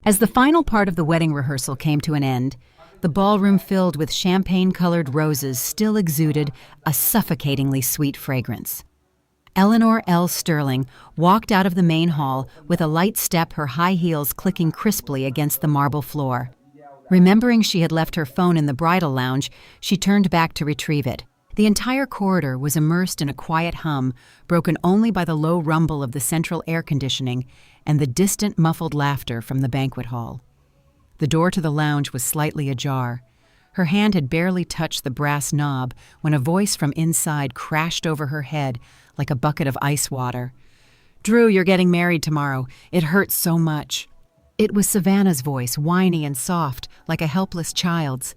As the final part of the wedding rehearsal came to an end, the ballroom filled with champagne-colored roses still exuded a suffocatingly sweet fragrance. Eleanor L. Sterling walked out of the main hall with a light step, her high heels clicking crisply against the marble floor. Remembering she had left her phone in the bridal lounge, she turned back to retrieve it. The entire corridor was immersed in a quiet hum, broken only by the low rumble of the central air conditioning and the distant muffled laughter from the banquet hall. The door to the lounge was slightly ajar. Her hand had barely touched the brass knob when a voice from inside crashed over her head like a bucket of ice water. "Drew, you're getting married tomorrow. It hurts so much." It was Savannah's voice, whiny and soft, like a helpless child's.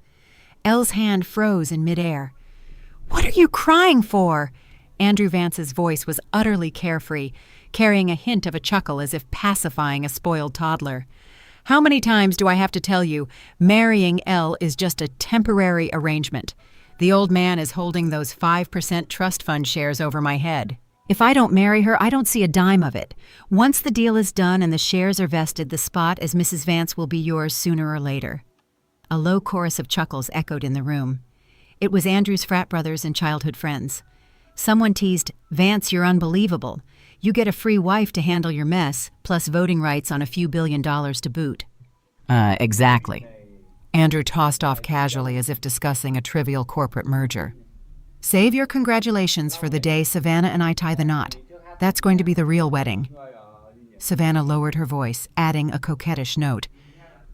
Elle's hand froze in midair. "What are you crying for?" Andrew Vance's voice was utterly carefree, carrying a hint of a chuckle as if pacifying a spoiled toddler. "How many times do I have to tell you, marrying Elle is just a temporary arrangement. The old man is holding those 5% trust fund shares over my head. If I don't marry her, I don't see a dime of it. Once the deal is done and the shares are vested, the spot as Mrs. Vance will be yours sooner or later." A low chorus of chuckles echoed in the room. It was Andrew's frat brothers and childhood friends. Someone teased, "Vance, you're unbelievable. You get a free wife to handle your mess, plus voting rights on a few $1 billion to boot." Exactly. Andrew tossed off casually as if discussing a trivial corporate merger. "Save your congratulations for the day Savannah and I tie the knot. That's going to be the real wedding." Savannah lowered her voice, adding a coquettish note.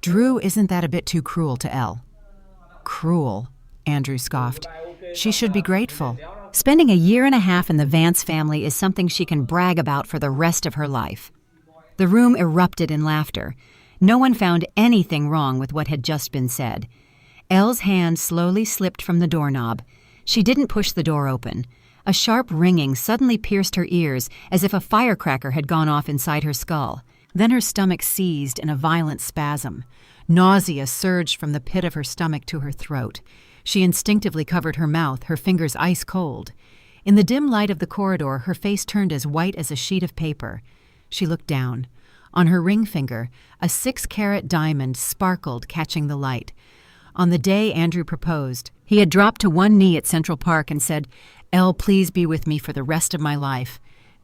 "Drew, isn't that a bit too cruel to Elle?" "Cruel?" Andrew scoffed. "She should be grateful. Spending a year and a half in the Vance family is something she can brag about for the rest of her life." The room erupted in laughter. No one found anything wrong with what had just been said. Elle's hand slowly slipped from the doorknob. She didn't push the door open. A sharp ringing suddenly pierced her ears as if a firecracker had gone off inside her skull. Then her stomach seized in a violent spasm. Nausea surged from the pit of her stomach to her throat. She instinctively covered her mouth, her fingers ice cold. In the dim light of the corridor, her face turned as white as a sheet of paper. She looked down. On her ring finger, a 6-carat diamond sparkled, catching the light. On the day Andrew proposed, he had dropped to one knee at Central Park and said, "Elle, please be with me for the rest of my life."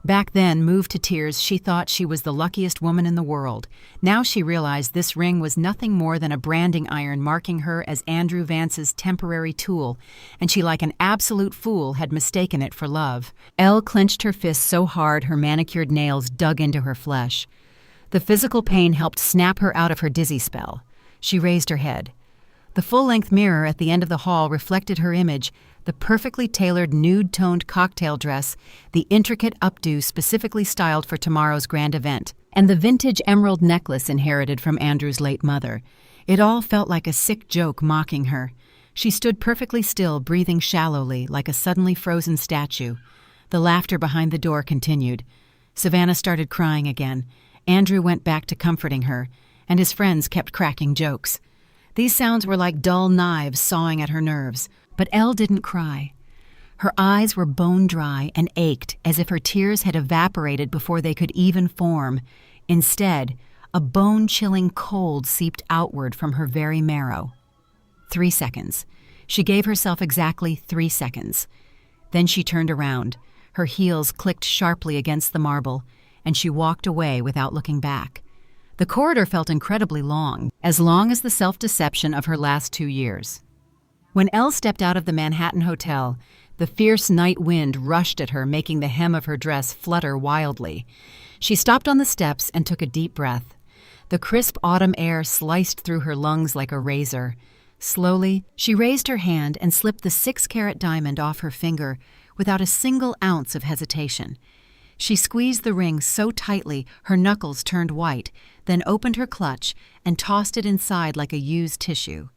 Back then, moved to tears, she thought she was the luckiest woman in the world. Now she realized this ring was nothing more than a branding iron marking her as Andrew Vance's temporary tool, and she, like an absolute fool, had mistaken it for love. Elle clenched her fists so hard her manicured nails dug into her flesh. The physical pain helped snap her out of her dizzy spell. She raised her head. The full-length mirror at the end of the hall reflected her image, the perfectly tailored nude-toned cocktail dress, the intricate updo specifically styled for tomorrow's grand event, and the vintage emerald necklace inherited from Andrew's late mother. It all felt like a sick joke mocking her. She stood perfectly still, breathing shallowly, like a suddenly frozen statue. The laughter behind the door continued. Savannah started crying again. Andrew went back to comforting her, and his friends kept cracking jokes. These sounds were like dull knives sawing at her nerves, but Elle didn't cry. Her eyes were bone-dry and ached as if her tears had evaporated before they could even form. Instead, a bone-chilling cold seeped outward from her very marrow. 3 seconds. She gave herself exactly 3 seconds. Then she turned around. Her heels clicked sharply against the marble, and she walked away without looking back. The corridor felt incredibly long as the self-deception of her last 2 years. When Elle stepped out of the Manhattan Hotel, the fierce night wind rushed at her, making the hem of her dress flutter wildly. She stopped on the steps and took a deep breath. The crisp autumn air sliced through her lungs like a razor. Slowly, she raised her hand and slipped the 6-carat diamond off her finger without a single ounce of hesitation. She squeezed the ring so tightly her knuckles turned white, then opened her clutch and tossed it inside like a used tissue.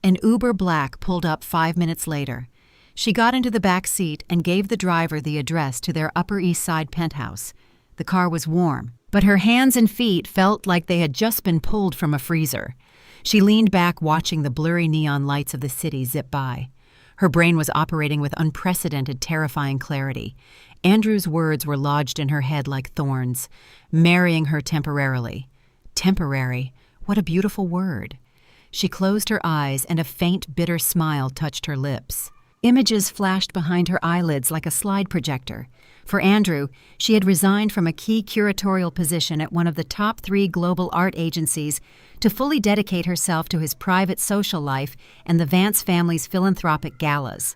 An Uber Black pulled up 5 minutes later. She got into the back seat and gave the driver the address to their Upper East Side penthouse. The car was warm, but her hands and feet felt like they had just been pulled from a freezer. She leaned back, watching the blurry neon lights of the city zip by. Her brain was operating with unprecedented, terrifying clarity. Andrew's words were lodged in her head like thorns. Marrying her temporarily. Temporary? What a beautiful word. She closed her eyes and a faint, bitter smile touched her lips. Images flashed behind her eyelids like a slide projector. For Andrew, she had resigned from a key curatorial position at one of the top 3 global art agencies to fully dedicate herself to his private social life and the Vance family's philanthropic galas.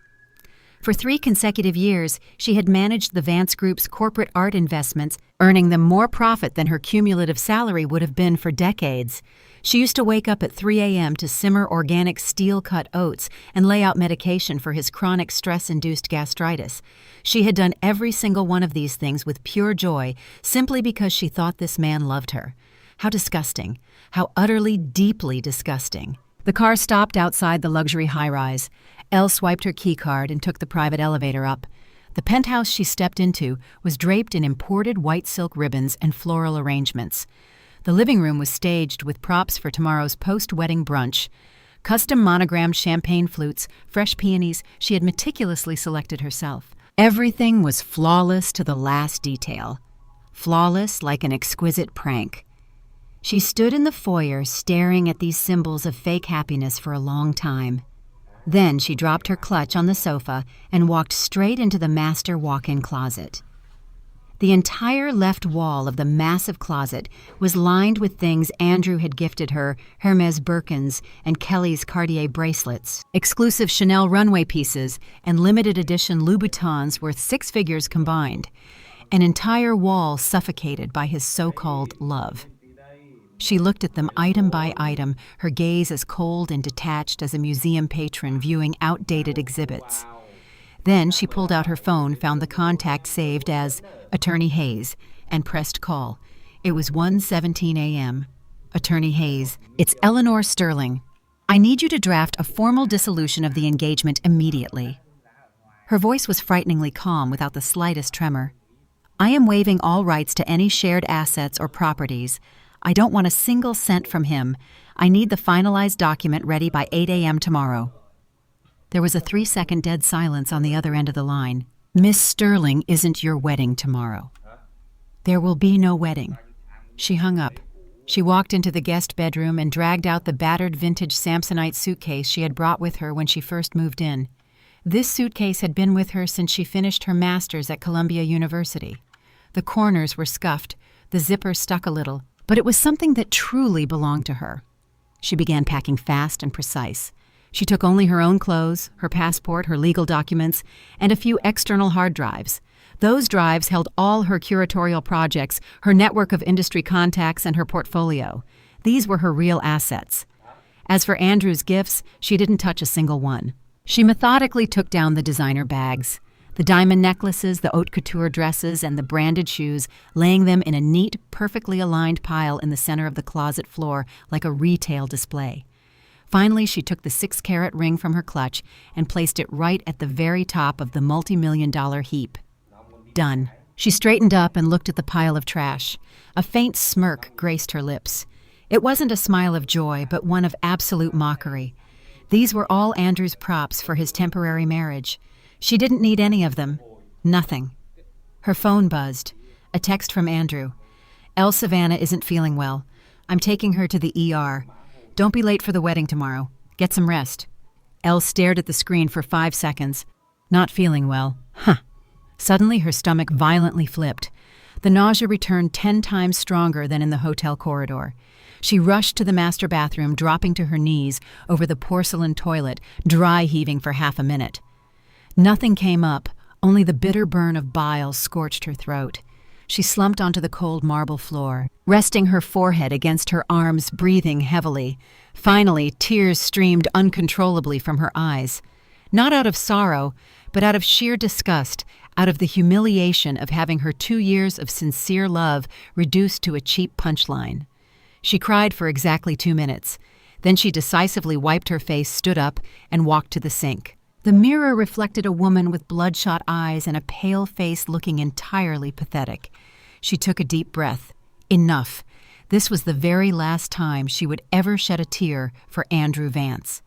For 3 consecutive years, she had managed the Vance Group's corporate art investments, earning them more profit than her cumulative salary would have been for decades. She used to wake up at 3 a.m. to simmer organic steel-cut oats and lay out medication for his chronic stress-induced gastritis. She had done every single one of these things with pure joy, simply because she thought this man loved her. How disgusting. How utterly, deeply disgusting. The car stopped outside the luxury high-rise. Elle swiped her keycard and took the private elevator up. The penthouse she stepped into was draped in imported white silk ribbons and floral arrangements. The living room was staged with props for tomorrow's post-wedding brunch. Custom monogrammed champagne flutes, fresh peonies she had meticulously selected herself. Everything was flawless to the last detail. Flawless like an exquisite prank. She stood in the foyer staring at these symbols of fake happiness for a long time. Then she dropped her clutch on the sofa and walked straight into the master walk-in closet. The entire left wall of the massive closet was lined with things Andrew had gifted her, Hermes Birkins and Kelly's Cartier bracelets, exclusive Chanel runway pieces, and limited edition Louboutins worth 6 figures combined. An entire wall suffocated by his so-called love. She looked at them item by item, her gaze as cold and detached as a museum patron viewing outdated exhibits. Then she pulled out her phone, found the contact saved as Attorney Hayes, and pressed call. It was 1:17 a.m. Attorney Hayes, it's Eleanor Sterling. I need you to draft a formal dissolution of the engagement immediately. Her voice was frighteningly calm without the slightest tremor. I am waiving all rights to any shared assets or properties. I don't want a single cent from him. I need the finalized document ready by 8 a.m. tomorrow. There was a 3-second dead silence on the other end of the line. Miss Sterling isn't your wedding tomorrow. There will be no wedding. She hung up. She walked into the guest bedroom and dragged out the battered vintage Samsonite suitcase she had brought with her when she first moved in. This suitcase had been with her since she finished her master's at Columbia University. The corners were scuffed, the zipper stuck a little, but it was something that truly belonged to her. She began packing fast and precise. She took only her own clothes, her passport, her legal documents, and a few external hard drives. Those drives held all her curatorial projects, her network of industry contacts, and her portfolio. These were her real assets. As for Andrew's gifts, she didn't touch a single one. She methodically took down the designer bags, the diamond necklaces, the haute couture dresses, and the branded shoes, laying them in a neat, perfectly aligned pile in the center of the closet floor like a retail display. Finally, she took the 6-carat ring from her clutch and placed it right at the very top of the multi-million-dollar heap. Done. She straightened up and looked at the pile of trash. A faint smirk graced her lips. It wasn't a smile of joy, but one of absolute mockery. These were all Andrew's props for his temporary marriage. She didn't need any of them. Nothing. Her phone buzzed. A text from Andrew. Elle Savannah isn't feeling well. I'm taking her to the ER. Don't be late for the wedding tomorrow. Get some rest. Elle stared at the screen for 5 seconds. Not feeling well. Huh. Suddenly her stomach violently flipped. The nausea returned 10 times stronger than in the hotel corridor. She rushed to the master bathroom, dropping to her knees over the porcelain toilet, dry heaving for half a minute. Nothing came up, only the bitter burn of bile scorched her throat. She slumped onto the cold marble floor, resting her forehead against her arms, breathing heavily. Finally, tears streamed uncontrollably from her eyes. Not out of sorrow, but out of sheer disgust, out of the humiliation of having her 2 years of sincere love reduced to a cheap punchline. She cried for exactly 2 minutes. Then she decisively wiped her face, stood up, and walked to the sink. The mirror reflected a woman with bloodshot eyes and a pale face looking entirely pathetic. She took a deep breath. Enough. This was the very last time she would ever shed a tear for Andrew Vance.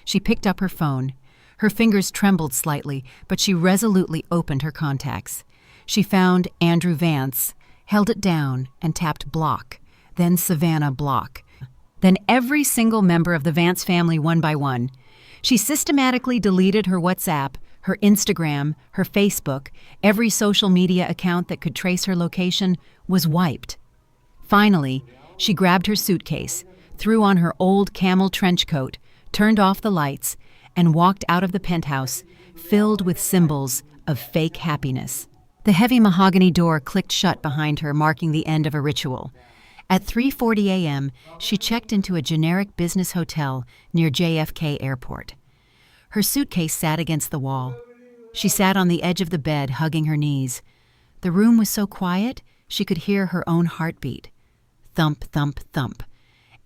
She picked up her phone. Her fingers trembled slightly, but she resolutely opened her contacts. She found Andrew Vance, held it down, and tapped block, then Savannah block. Then every single member of the Vance family, one by one. She systematically deleted her WhatsApp, her Instagram, her Facebook, every social media account that could trace her location was wiped. Finally, she grabbed her suitcase, threw on her old camel trench coat, turned off the lights, and walked out of the penthouse, filled with symbols of fake happiness. The heavy mahogany door clicked shut behind her, marking the end of a ritual. At 3:40 a.m., she checked into a generic business hotel near JFK Airport. Her suitcase sat against the wall. She sat on the edge of the bed, hugging her knees. The room was so quiet, she could hear her own heartbeat. Thump, thump, thump.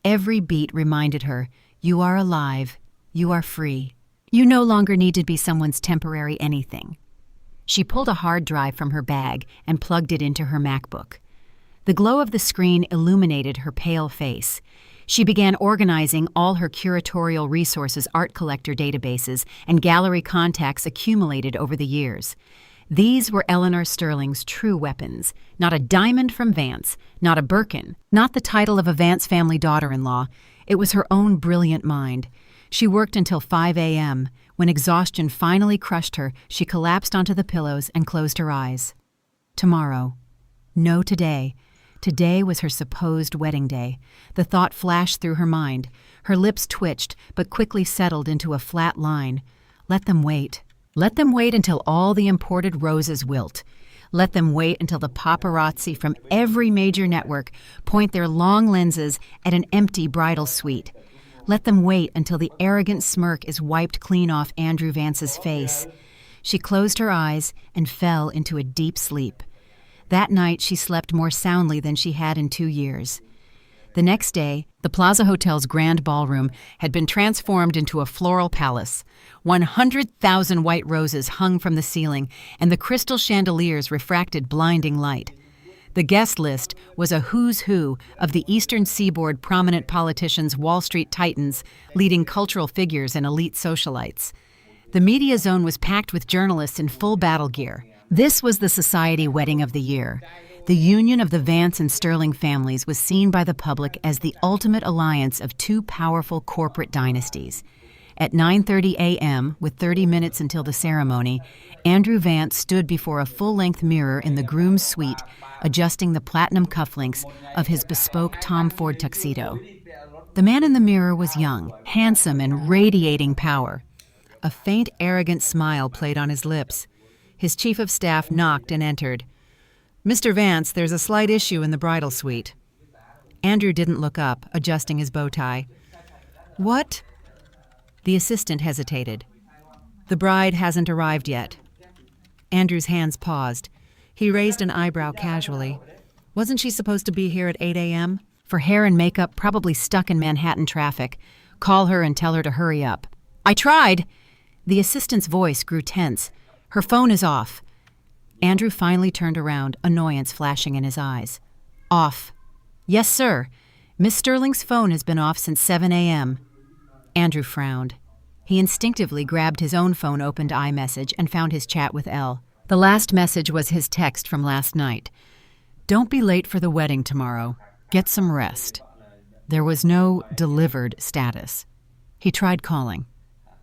Every beat reminded her, you are alive, you are free. You no longer need to be someone's temporary anything. She pulled a hard drive from her bag and plugged it into her MacBook. The glow of the screen illuminated her pale face. She began organizing all her curatorial resources, art collector databases, and gallery contacts accumulated over the years. These were Eleanor Sterling's true weapons. Not a diamond from Vance, not a Birkin, not the title of a Vance family daughter-in-law. It was her own brilliant mind. She worked until 5 a.m. When exhaustion finally crushed her, she collapsed onto the pillows and closed her eyes. Tomorrow. No, today. Today was her supposed wedding day. The thought flashed through her mind. Her lips twitched, but quickly settled into a flat line. Let them wait. Let them wait until all the imported roses wilt. Let them wait until the paparazzi from every major network point their long lenses at an empty bridal suite. Let them wait until the arrogant smirk is wiped clean off Andrew Vance's face. She closed her eyes and fell into a deep sleep. That night she slept more soundly than she had in 2 years. The next day, the Plaza Hotel's grand ballroom had been transformed into a floral palace. 100,000 white roses hung from the ceiling, and the crystal chandeliers refracted blinding light. The guest list was a who's who of the Eastern Seaboard prominent politicians, Wall Street titans, leading cultural figures, and elite socialites. The media zone was packed with journalists in full battle gear. This was the society wedding of the year. The union of the Vance and Sterling families was seen by the public as the ultimate alliance of two powerful corporate dynasties. At 9:30 a.m., with 30 minutes until the ceremony, Andrew Vance stood before a full-length mirror in the groom's suite, adjusting the platinum cufflinks of his bespoke Tom Ford tuxedo. The man in the mirror was young, handsome, and radiating power. A faint, arrogant smile played on his lips. His chief of staff knocked and entered. "Mr. Vance, there's a slight issue in the bridal suite." Andrew didn't look up, adjusting his bow tie. "What?" The assistant hesitated. "The bride hasn't arrived yet." Andrew's hands paused. He raised an eyebrow casually. "Wasn't she supposed to be here at 8 a.m.? For hair and makeup, probably stuck in Manhattan traffic. Call her and tell her to hurry up." "I tried." The assistant's voice grew tense. "Her phone is off." Andrew finally turned around, annoyance flashing in his eyes. "Off." "Yes, sir. Miss Sterling's phone has been off since 7 a.m. Andrew frowned. He instinctively grabbed his own phone, opened iMessage, and found his chat with Elle. The last message was his text from last night. "Don't be late for the wedding tomorrow. Get some rest." There was no delivered status. He tried calling.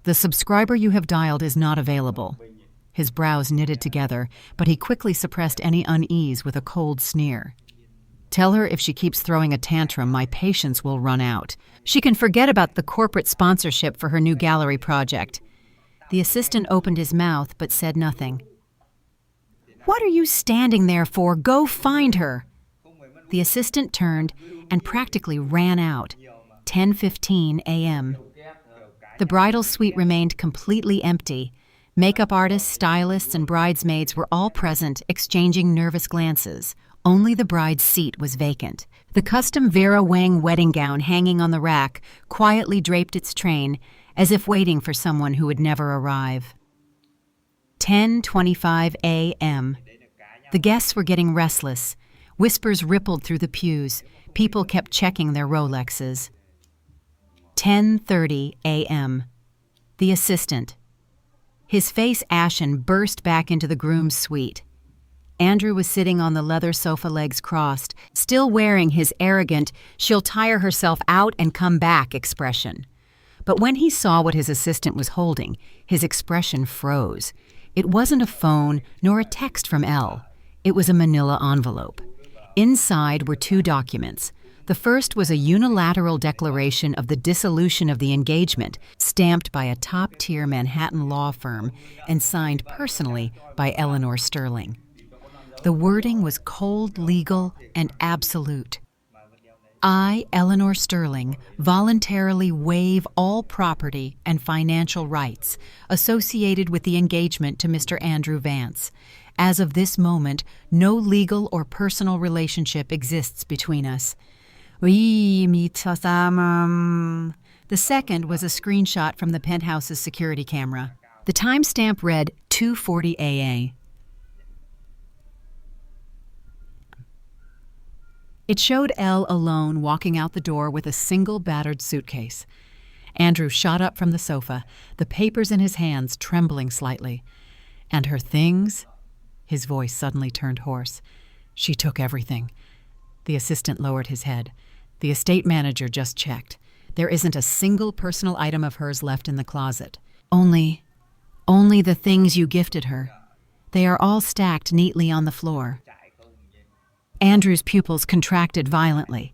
"The subscriber you have dialed is not available." His brows knitted together, but he quickly suppressed any unease with a cold sneer. "Tell her if she keeps throwing a tantrum, my patience will run out. She can forget about the corporate sponsorship for her new gallery project." The assistant opened his mouth but said nothing. "What are you standing there for? Go find her." The assistant turned and practically ran out. 10:15 a.m. The bridal suite remained completely empty. Makeup artists, stylists, and bridesmaids were all present, exchanging nervous glances. Only the bride's seat was vacant. The custom Vera Wang wedding gown hanging on the rack quietly draped its train, as if waiting for someone who would never arrive. 10:25 a.m. The guests were getting restless. Whispers rippled through the pews. People kept checking their Rolexes. 10:30 a.m. The assistant. His face ashen burst back into the groom's suite. Andrew was sitting on the leather sofa, legs crossed, still wearing his arrogant, she'll tire herself out and come back expression. But when he saw what his assistant was holding, his expression froze. It wasn't a phone nor a text from Elle. It was a manila envelope. Inside were 2 documents. The first was a unilateral declaration of the dissolution of the engagement, stamped by a top-tier Manhattan law firm and signed personally by Eleanor Sterling. The wording was cold, legal, and absolute. I, Eleanor Sterling, voluntarily waive all property and financial rights associated with the engagement to Mr. Andrew Vance. As of this moment, no legal or personal relationship exists between us. The second was a screenshot from the penthouse's security camera. The timestamp read 2:40 a.m. It showed Elle alone walking out the door with a single battered suitcase. Andrew shot up from the sofa, the papers in his hands trembling slightly. And her things? His voice suddenly turned hoarse. She took everything. The assistant lowered his head. The estate manager just checked. There isn't a single personal item of hers left in the closet. Only the things you gifted her. They are all stacked neatly on the floor. Andrew's pupils contracted violently.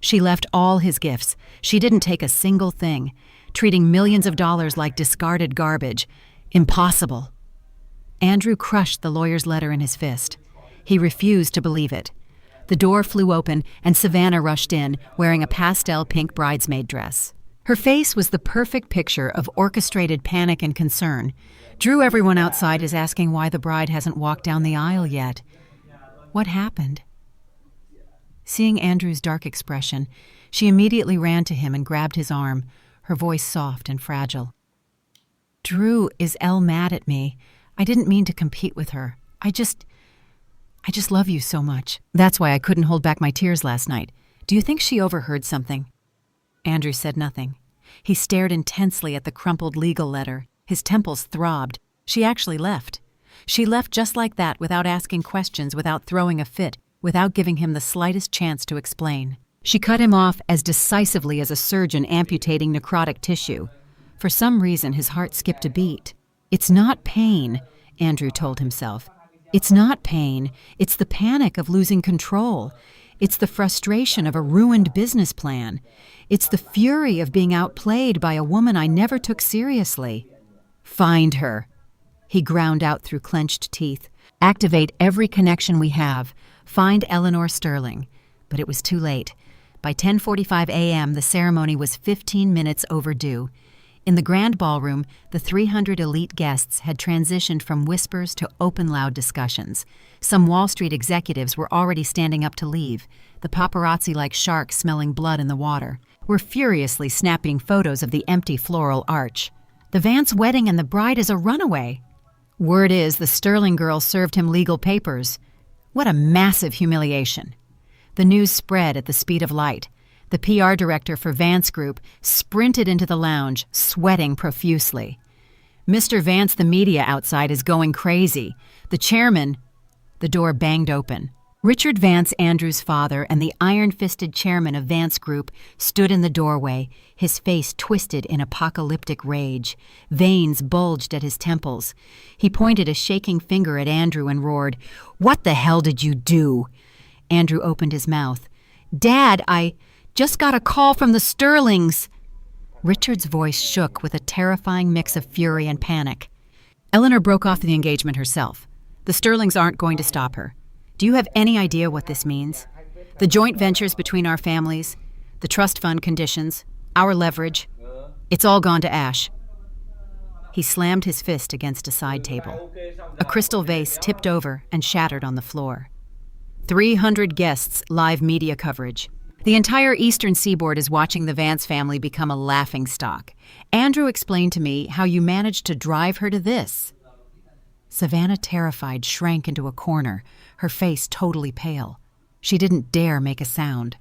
She left all his gifts. She didn't take a single thing, treating millions of dollars like discarded garbage. Impossible. Andrew crushed the lawyer's letter in his fist. He refused to believe it. The door flew open and Savannah rushed in, wearing a pastel pink bridesmaid dress. Her face was the perfect picture of orchestrated panic and concern. Drew, everyone outside is asking why the bride hasn't walked down the aisle yet. What happened? Seeing Andrew's dark expression, she immediately ran to him and grabbed his arm, her voice soft and fragile. Drew, is Elle mad at me? I didn't mean to compete with her. I just love you so much. That's why I couldn't hold back my tears last night. Do you think she overheard something? Andrew said nothing. He stared intensely at the crumpled legal letter. His temples throbbed. She actually left. She left just like that, without asking questions, without throwing a fit, without giving him the slightest chance to explain. She cut him off as decisively as a surgeon amputating necrotic tissue. For some reason, his heart skipped a beat. It's not pain, Andrew told himself. It's not pain. It's the panic of losing control. It's the frustration of a ruined business plan. It's the fury of being outplayed by a woman I never took seriously. Find her, he ground out through clenched teeth. Activate every connection we have. Find Eleanor Sterling. But it was too late. By 10:45 a.m., the ceremony was 15 minutes overdue. In the grand ballroom, the 300 elite guests had transitioned from whispers to open, loud discussions. Some Wall Street executives were already standing up to leave, the paparazzi, like sharks smelling blood in the water, were furiously snapping photos of the empty floral arch. The Vance wedding and the bride is a runaway. Word is the Sterling girl served him legal papers. What a massive humiliation. The news spread at the speed of light. The PR director for Vance Group sprinted into the lounge, sweating profusely. Mr. Vance, the media outside, is going crazy. The chairman... The door banged open. Richard Vance, Andrew's father, and the iron-fisted chairman of Vance Group stood in the doorway, his face twisted in apocalyptic rage. Veins bulged at his temples. He pointed a shaking finger at Andrew and roared, "What the hell did you do?" Andrew opened his mouth. "Dad, I just got a call from the Sterlings." Richard's voice shook with a terrifying mix of fury and panic. Eleanor broke off the engagement herself. The Sterlings aren't going to stop her. Do you have any idea what this means? The joint ventures between our families, the trust fund conditions, our leverage, it's all gone to ash. He slammed his fist against a side table. A crystal vase tipped over and shattered on the floor. 300 guests, live media coverage. The entire eastern seaboard is watching the Vance family become a laughingstock. Andrew explained to me how you managed to drive her to this. Savannah, terrified, shrank into a corner, her face totally pale. She didn't dare make a sound.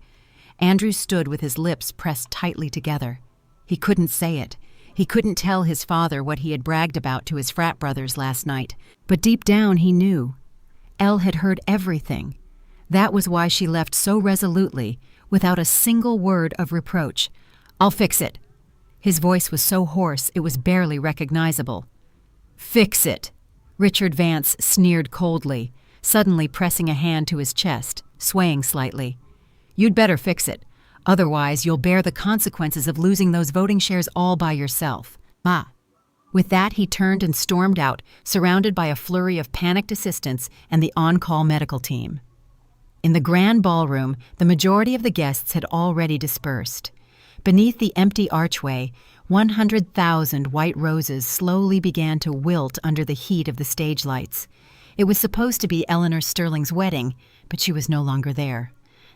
Andrew stood with his lips pressed tightly together. He couldn't say it. He couldn't tell his father what he had bragged about to his frat brothers last night. But deep down he knew. Elle had heard everything. That was why she left so resolutely, without a single word of reproach. "I'll fix it." His voice was so hoarse it was barely recognizable. "Fix it," Richard Vance sneered coldly, suddenly pressing a hand to his chest, swaying slightly. "You'd better fix it. Otherwise, you'll bear the consequences of losing those voting shares all by yourself." With that, he turned and stormed out, surrounded by a flurry of panicked assistants and the on-call medical team. In the grand ballroom, the majority of the guests had already dispersed. Beneath the empty archway, 100,000 white roses slowly began to wilt under the heat of the stage lights. It was supposed to be Eleanor Sterling's wedding, but she was no longer there.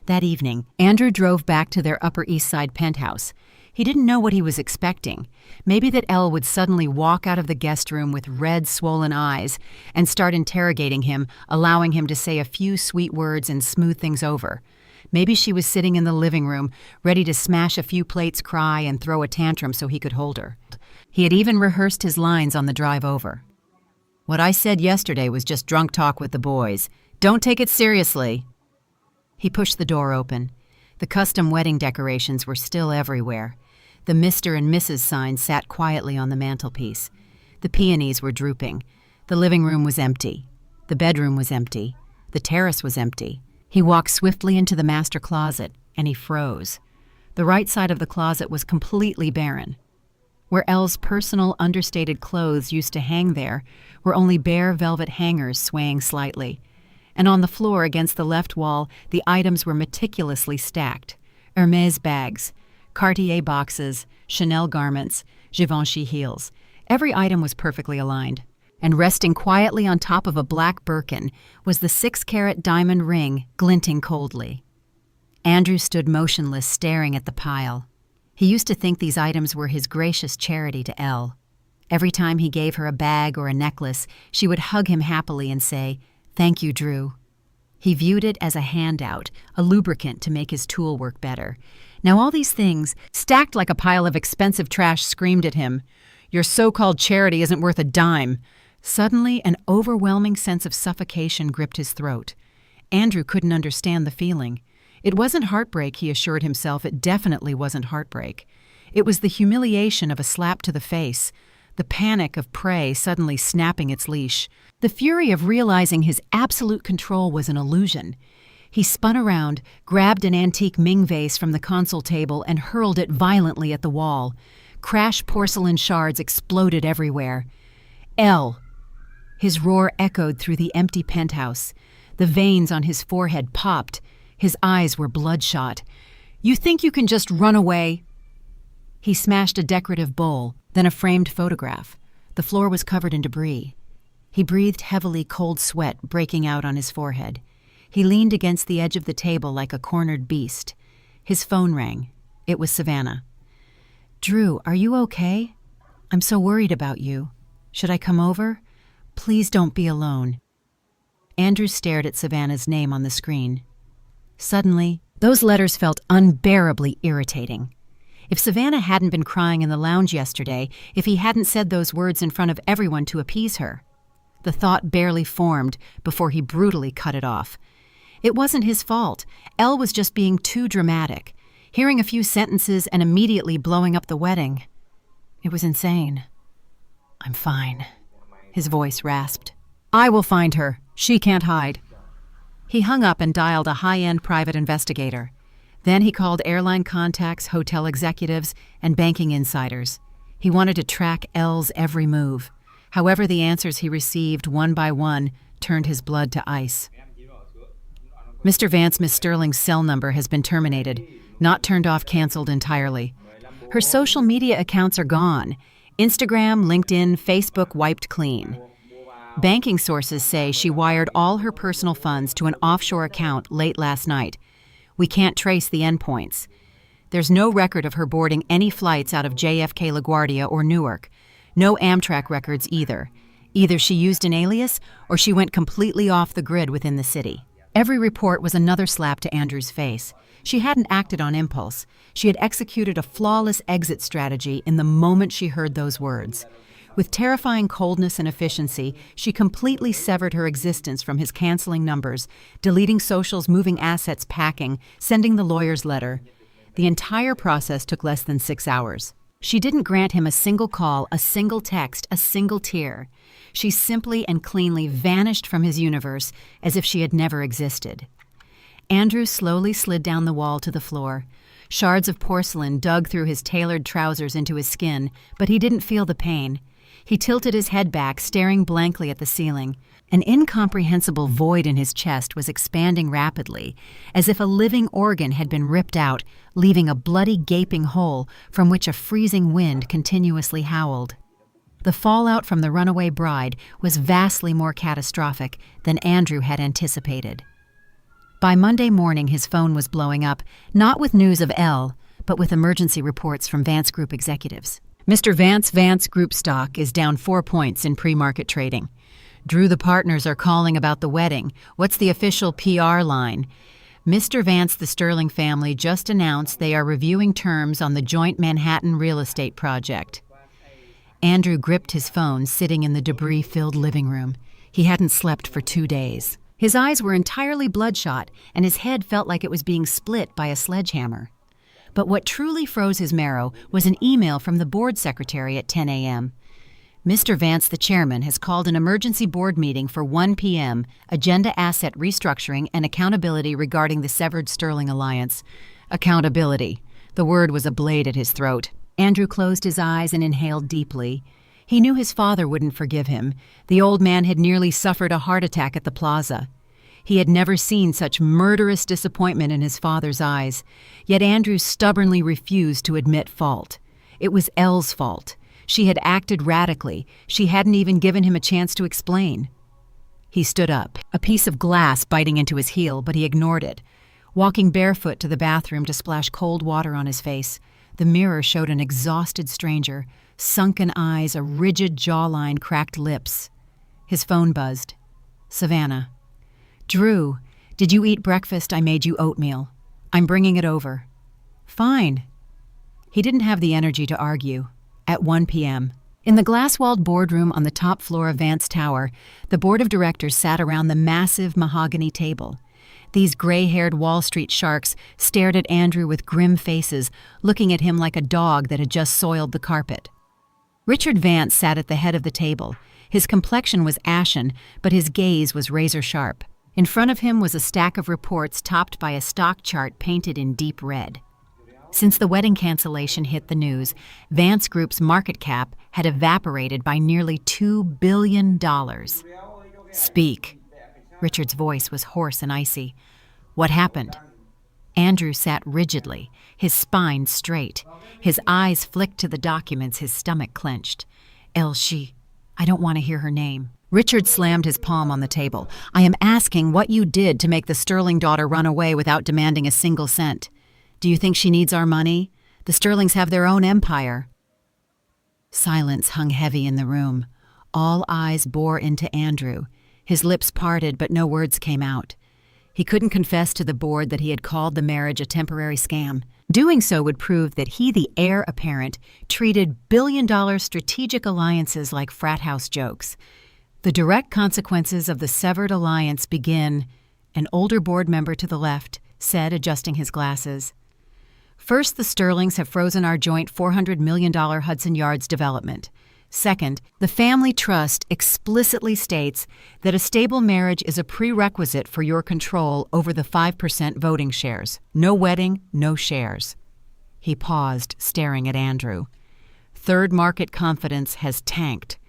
That evening, Andrew drove back to their Upper East Side penthouse. He didn't know what he was expecting. Maybe that Elle would suddenly walk out of the guest room with red, swollen eyes and start interrogating him, allowing him to say a few sweet words and smooth things over. Maybe she was sitting in the living room, ready to smash a few plates, cry, and throw a tantrum so he could hold her. He had even rehearsed his lines on the drive over. "What I said yesterday was just drunk talk with the boys. Don't take it seriously." He pushed the door open. The custom wedding decorations were still everywhere. The Mr. and Mrs. signs sat quietly on the mantelpiece. The peonies were drooping. The living room was empty. The bedroom was empty. The terrace was empty. He walked swiftly into the master closet, and he froze. The right side of the closet was completely barren. Where Elle's personal, understated clothes used to hang there were only bare velvet hangers swaying slightly. And on the floor against the left wall, the items were meticulously stacked. Hermès bags, Cartier boxes, Chanel garments, Givenchy heels. Every item was perfectly aligned. And resting quietly on top of a black Birkin was the 6-carat diamond ring glinting coldly. Andrew stood motionless, staring at the pile. He used to think these items were his gracious charity to Elle. Every time he gave her a bag or a necklace, she would hug him happily and say, "Thank you, Drew." He viewed it as a handout, a lubricant to make his tool work better. Now all these things, stacked like a pile of expensive trash, screamed at him, "Your so-called charity isn't worth a dime." Suddenly, an overwhelming sense of suffocation gripped his throat. Andrew couldn't understand the feeling. It wasn't heartbreak, he assured himself. It definitely wasn't heartbreak. It was the humiliation of a slap to the face, the panic of prey suddenly snapping its leash, the fury of realizing his absolute control was an illusion. He spun around, grabbed an antique Ming vase from the console table and hurled it violently at the wall. Crash porcelain shards exploded everywhere. "Elle!" His roar echoed through the empty penthouse. The veins on his forehead popped. His eyes were bloodshot. "You think you can just run away?" He smashed a decorative bowl, then a framed photograph. The floor was covered in debris. He breathed heavily, cold sweat breaking out on his forehead. He leaned against the edge of the table like a cornered beast. His phone rang. It was Savannah. "Drew, are you okay? I'm so worried about you. Should I come over? Please don't be alone." Andrew stared at Savannah's name on the screen. Suddenly, those letters felt unbearably irritating. If Savannah hadn't been crying in the lounge yesterday, if he hadn't said those words in front of everyone to appease her. The thought barely formed before he brutally cut it off. It wasn't his fault. Elle was just being too dramatic, hearing a few sentences and immediately blowing up the wedding. It was insane. "I'm fine," his voice rasped. "I will find her. She can't hide." He hung up and dialed a high-end private investigator. Then he called airline contacts, hotel executives, and banking insiders. He wanted to track Elle's every move. However, the answers he received one by one turned his blood to ice. "Mr. Vance, Miss Sterling's cell number has been terminated. Not turned off, canceled entirely. Her social media accounts are gone. Instagram, LinkedIn, Facebook wiped clean. Banking sources say she wired all her personal funds to an offshore account late last night. We can't trace the endpoints. There's no record of her boarding any flights out of JFK LaGuardia or Newark. No Amtrak records either. Either she used an alias or she went completely off the grid within the city." Every report was another slap to Andrew's face. She hadn't acted on impulse. She had executed a flawless exit strategy in the moment she heard those words. With terrifying coldness and efficiency, she completely severed her existence from his canceling numbers, deleting socials, moving assets, packing, sending the lawyer's letter. The entire process took less than 6 hours. She didn't grant him a single call, a single text, a single tear. She simply and cleanly vanished from his universe as if she had never existed. Andrew slowly slid down the wall to the floor. Shards of porcelain dug through his tailored trousers into his skin, but he didn't feel the pain. He tilted his head back, staring blankly at the ceiling. An incomprehensible void in his chest was expanding rapidly, as if a living organ had been ripped out, leaving a bloody gaping hole from which a freezing wind continuously howled. The fallout from the runaway bride was vastly more catastrophic than Andrew had anticipated. By Monday morning, his phone was blowing up, not with news of Elle, but with emergency reports from Vance Group executives. Mr. Vance Group stock is down 4 points in pre-market trading. Drew, the partners are calling about the wedding. What's the official PR line? Mr. Vance, the Sterling family just announced they are reviewing terms on the joint Manhattan real estate project. Andrew gripped his phone, sitting in the debris-filled living room. He hadn't slept for 2 days. His eyes were entirely bloodshot, and his head felt like it was being split by a sledgehammer. But what truly froze his marrow was an email from the board secretary at 10 a.m. Mr. Vance, the chairman, has called an emergency board meeting for 1 p.m., agenda asset restructuring and accountability regarding the severed Sterling alliance. Accountability. The word was a blade at his throat. Andrew closed his eyes and inhaled deeply. He knew his father wouldn't forgive him. The old man had nearly suffered a heart attack at the plaza. He had never seen such murderous disappointment in his father's eyes, yet Andrew stubbornly refused to admit fault. It was Elle's fault. She had acted radically. She hadn't even given him a chance to explain. He stood up, a piece of glass biting into his heel, but he ignored it. Walking barefoot to the bathroom to splash cold water on his face, the mirror showed an exhausted stranger, sunken eyes, a rigid jawline, cracked lips. His phone buzzed. Savannah. Drew, did you eat breakfast? I made you oatmeal. I'm bringing it over. Fine. He didn't have the energy to argue. At 1 p.m., in the glass-walled boardroom on the top floor of Vance Tower, the board of directors sat around the massive mahogany table. These gray-haired Wall Street sharks stared at Andrew with grim faces, looking at him like a dog that had just soiled the carpet. Richard Vance sat at the head of the table. His complexion was ashen, but his gaze was razor-sharp. In front of him was a stack of reports topped by a stock chart painted in deep red. Since the wedding cancellation hit the news, Vance Group's market cap had evaporated by nearly $2 billion. Speak. Richard's voice was hoarse and icy. What happened? Andrew sat rigidly, his spine straight. His eyes flicked to the documents, his stomach clenched. I don't want to hear her name. Richard slammed his palm on the table. I am asking what you did to make the Sterling daughter run away without demanding a single cent. Do you think she needs our money? The Sterlings have their own empire. Silence hung heavy in the room. All eyes bore into Andrew. His lips parted, but no words came out. He couldn't confess to the board that he had called the marriage a temporary scam. Doing so would prove that he, the heir apparent, treated billion-dollar strategic alliances like frat house jokes. The direct consequences of the severed alliance begin, an older board member to the left said, adjusting his glasses. First, the Sterlings have frozen our joint $400 million Hudson Yards development. Second, the family trust explicitly states that a stable marriage is a prerequisite for your control over the 5% voting shares. No wedding, no shares. He paused, staring at Andrew. Third, market confidence has tanked.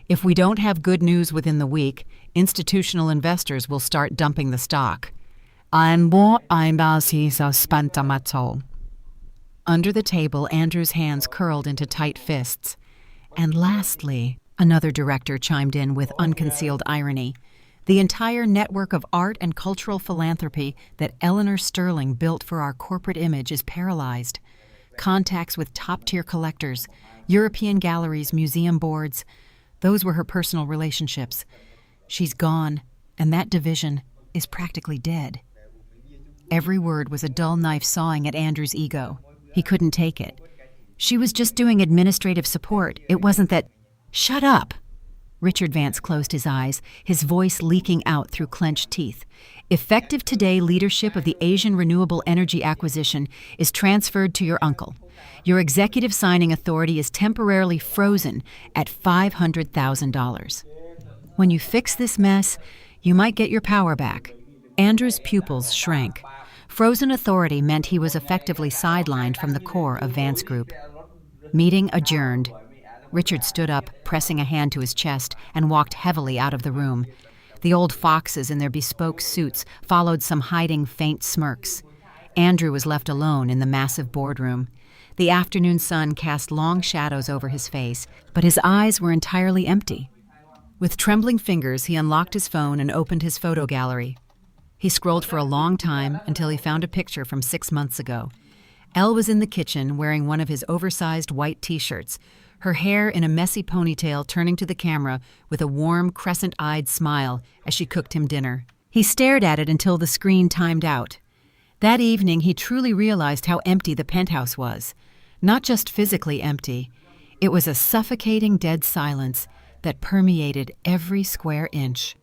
If we don't have good news within the week, institutional investors will start dumping the stock. Under the table, Andrew's hands curled into tight fists. And lastly, another director chimed in with unconcealed irony, the entire network of art and cultural philanthropy that Eleanor Sterling built for our corporate image is paralyzed. Contacts with top-tier collectors, European galleries, museum boards, those were her personal relationships. She's gone, and that division is practically dead. Every word was a dull knife sawing at Andrew's ego. He couldn't take it. She was just doing administrative support. It wasn't that... Shut up! Richard Vance closed his eyes, his voice leaking out through clenched teeth. Effective today, leadership of the Asian Renewable Energy Acquisition is transferred to your uncle. Your executive signing authority is temporarily frozen at $500,000. When you fix this mess, you might get your power back. Andrew's pupils shrank. Frozen authority meant he was effectively sidelined from the core of Vance Group. Meeting adjourned. Richard stood up, pressing a hand to his chest, and walked heavily out of the room. The old foxes in their bespoke suits followed some hiding faint smirks. Andrew was left alone in the massive boardroom. The afternoon sun cast long shadows over his face, but his eyes were entirely empty. With trembling fingers, he unlocked his phone and opened his photo gallery. He scrolled for a long time until he found a picture from 6 months ago. Elle was in the kitchen wearing one of his oversized white t-shirts, her hair in a messy ponytail, turning to the camera with a warm, crescent-eyed smile as she cooked him dinner. He stared at it until the screen timed out. That evening, he truly realized how empty the penthouse was. Not just physically empty. It was a suffocating dead silence that permeated every square inch.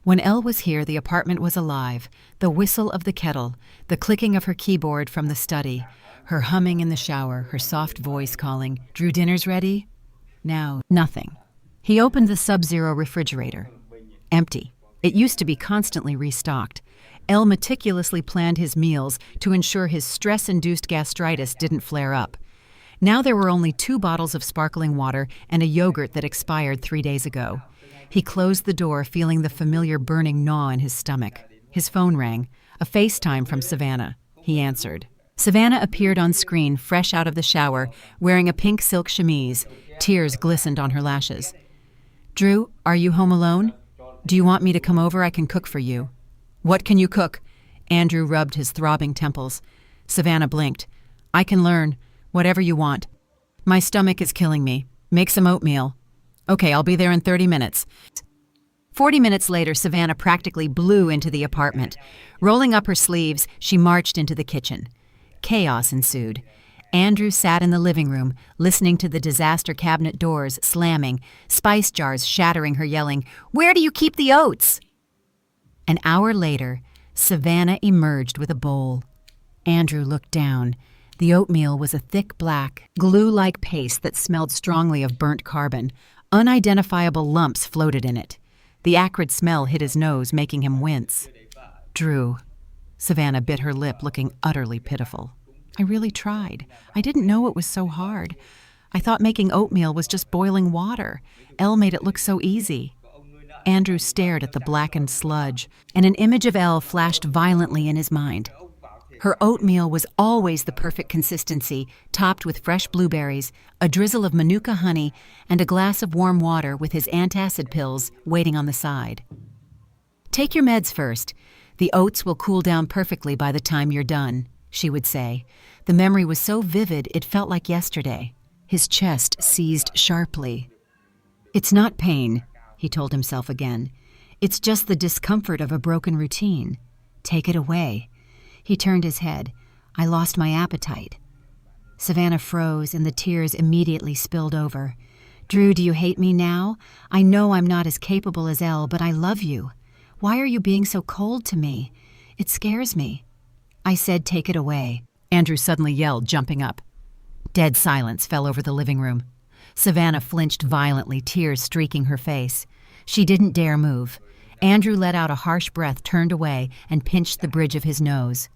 When Elle was here, the apartment was alive. The whistle of the kettle, the clicking of her keyboard from the study, her humming in the shower, her soft voice calling, "Drew, dinner's ready?" Now, nothing. He opened the Sub-Zero refrigerator. Empty. It used to be constantly restocked. Elle meticulously planned his meals to ensure his stress-induced gastritis didn't flare up. Now there were only 2 bottles of sparkling water and a yogurt that expired 3 days ago. He closed the door, feeling the familiar burning gnaw in his stomach. His phone rang. A FaceTime from Savannah. He answered. Savannah appeared on screen, fresh out of the shower, wearing a pink silk chemise. Tears glistened on her lashes. "Drew, are you home alone? Do you want me to come over? I can cook for you." "What can you cook?" Andrew rubbed his throbbing temples. Savannah blinked. "I can learn. Whatever you want. My stomach is killing me. Make some oatmeal." "Okay, I'll be there in 30 minutes. 40 minutes later, Savannah practically blew into the apartment. Rolling up her sleeves, she marched into the kitchen. Chaos ensued. Andrew sat in the living room, listening to the disaster cabinet doors slamming, spice jars shattering, her yelling, "Where do you keep the oats?" An hour later, Savannah emerged with a bowl. Andrew looked down. The oatmeal was a thick black, glue-like paste that smelled strongly of burnt carbon. Unidentifiable lumps floated in it. The acrid smell hit his nose, making him wince. "Drew." Savannah bit her lip, looking utterly pitiful. "I really tried. I didn't know it was so hard. I thought making oatmeal was just boiling water. Elle made it look so easy." Andrew stared at the blackened sludge, and an image of Elle flashed violently in his mind. Her oatmeal was always the perfect consistency, topped with fresh blueberries, a drizzle of manuka honey, and a glass of warm water with his antacid pills waiting on the side. "Take your meds first. The oats will cool down perfectly by the time you're done," she would say. The memory was so vivid it felt like yesterday. His chest seized sharply. "It's not pain," he told himself again. "It's just the discomfort of a broken routine. Take it away." He turned his head. "I lost my appetite." Savannah froze, and the tears immediately spilled over. "Drew, do you hate me now? I know I'm not as capable as Elle, but I love you. Why are you being so cold to me? It scares me." "I said take it away," Andrew suddenly yelled, jumping up. Dead silence fell over the living room. Savannah flinched violently, tears streaking her face. She didn't dare move. Andrew let out a harsh breath, turned away, and pinched the bridge of his nose.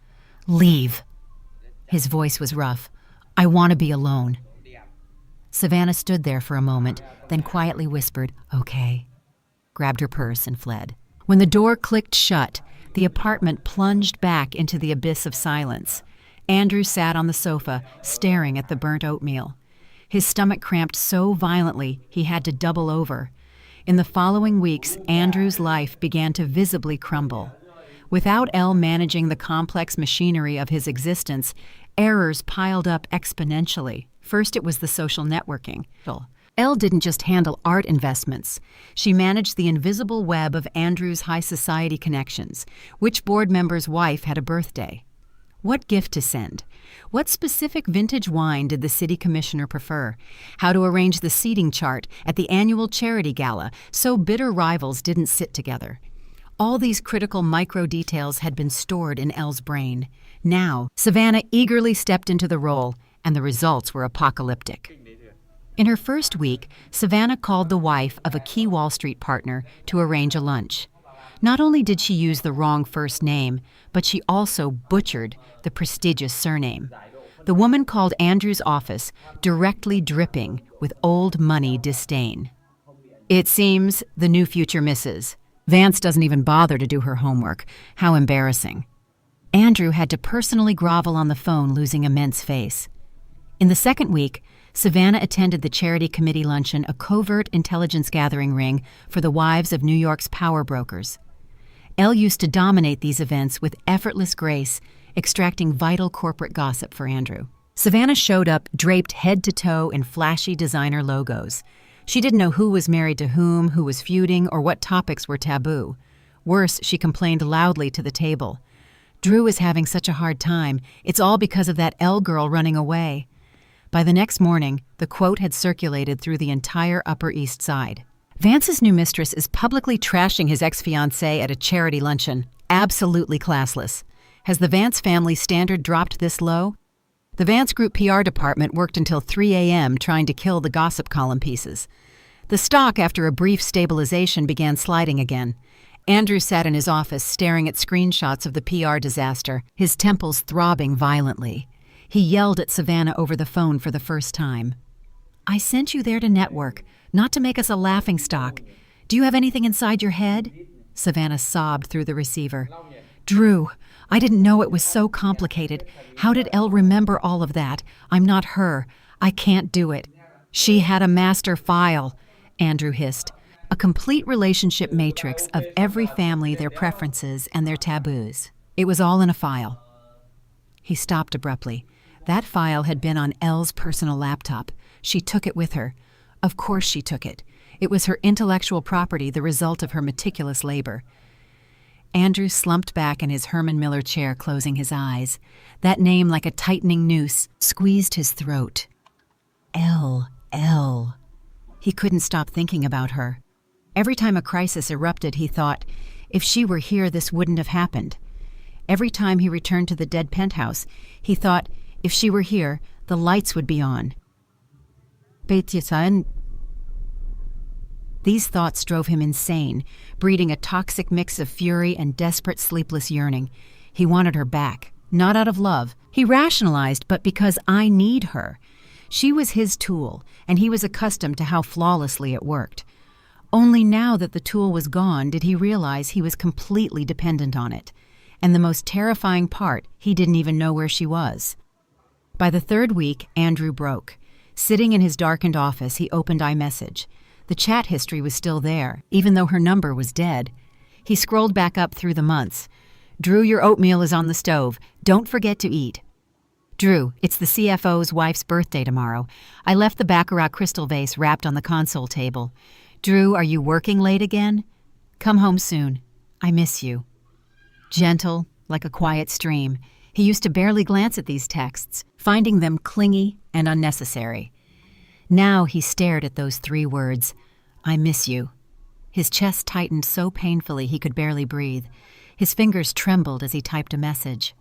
"Leave." His voice was rough. "I want to be alone." Savannah stood there for a moment, then quietly whispered, "Okay," grabbed her purse and fled. When the door clicked shut, the apartment plunged back into the abyss of silence. Andrew sat on the sofa, staring at the burnt oatmeal. His stomach cramped so violently he had to double over. In the following weeks, Andrew's life began to visibly crumble. Without Elle managing the complex machinery of his existence, errors piled up exponentially. First, it was the social networking. Elle didn't just handle art investments. She managed the invisible web of Andrew's high society connections. Which board member's wife had a birthday? What gift to send? What specific vintage wine did the city commissioner prefer? How to arrange the seating chart at the annual charity gala so bitter rivals didn't sit together? All these critical micro-details had been stored in Elle's brain. Now, Savannah eagerly stepped into the role, and the results were apocalyptic. In her first week, Savannah called the wife of a key Wall Street partner to arrange a lunch. Not only did she use the wrong first name, but she also butchered the prestigious surname. The woman called Andrew's office directly dripping with old money disdain. It seems the new future Mrs. Vance doesn't even bother to do her homework. How embarrassing. Andrew had to personally grovel on the phone, losing immense face. In the second week, Savannah attended the charity committee luncheon, a covert intelligence gathering ring for the wives of New York's power brokers. Elle used to dominate these events with effortless grace, extracting vital corporate gossip for Andrew. Savannah showed up draped head to toe in flashy designer logos. She didn't know who was married to whom, who was feuding, or what topics were taboo. Worse, she complained loudly to the table. Drew is having such a hard time. It's all because of that Elle girl running away. By the next morning, the quote had circulated through the entire Upper East Side. Vance's new mistress is publicly trashing his ex-fiancé at a charity luncheon. Absolutely classless. Has the Vance family standard dropped this low? The Vance Group PR department worked until 3 a.m. trying to kill the gossip column pieces. The stock, after a brief stabilization, began sliding again. Andrew sat in his office staring at screenshots of the PR disaster, his temples throbbing violently. He yelled at Savannah over the phone for the first time. "I sent you there to network, not to make us a laughingstock. Do you have anything inside your head?" Savannah sobbed through the receiver. "Drew, I didn't know it was so complicated. How did Elle remember all of that? I'm not her. I can't do it." "She had a master file," Andrew hissed. "A complete relationship matrix of every family, their preferences, and their taboos. It was all in a file." He stopped abruptly. That file had been on Elle's personal laptop. She took it with her. Of course she took it. It was her intellectual property, the result of her meticulous labor. Andrew slumped back in his Herman Miller chair, closing his eyes. That name, like a tightening noose, squeezed his throat. Elle. He couldn't stop thinking about her. Every time a crisis erupted, he thought, if she were here, this wouldn't have happened. Every time he returned to the dead penthouse, he thought, if she were here, the lights would be on. These thoughts drove him insane, breeding a toxic mix of fury and desperate sleepless yearning. He wanted her back, not out of love. He rationalized, but because I need her. She was his tool, and he was accustomed to how flawlessly it worked. Only now that the tool was gone did he realize he was completely dependent on it. And the most terrifying part, he didn't even know where she was. By the third week, Andrew broke. Sitting in his darkened office, he opened iMessage. The chat history was still there, even though her number was dead. He scrolled back up through the months. "Drew, your oatmeal is on the stove. Don't forget to eat." "Drew, it's the CFO's wife's birthday tomorrow. I left the Baccarat crystal vase wrapped on the console table. Drew, are you working late again? Come home soon. I miss you." Gentle, like a quiet stream, he used to barely glance at these texts, finding them clingy and unnecessary. Now he stared at those 3 words, "I miss you." His chest tightened so painfully he could barely breathe. His fingers trembled as he typed a message.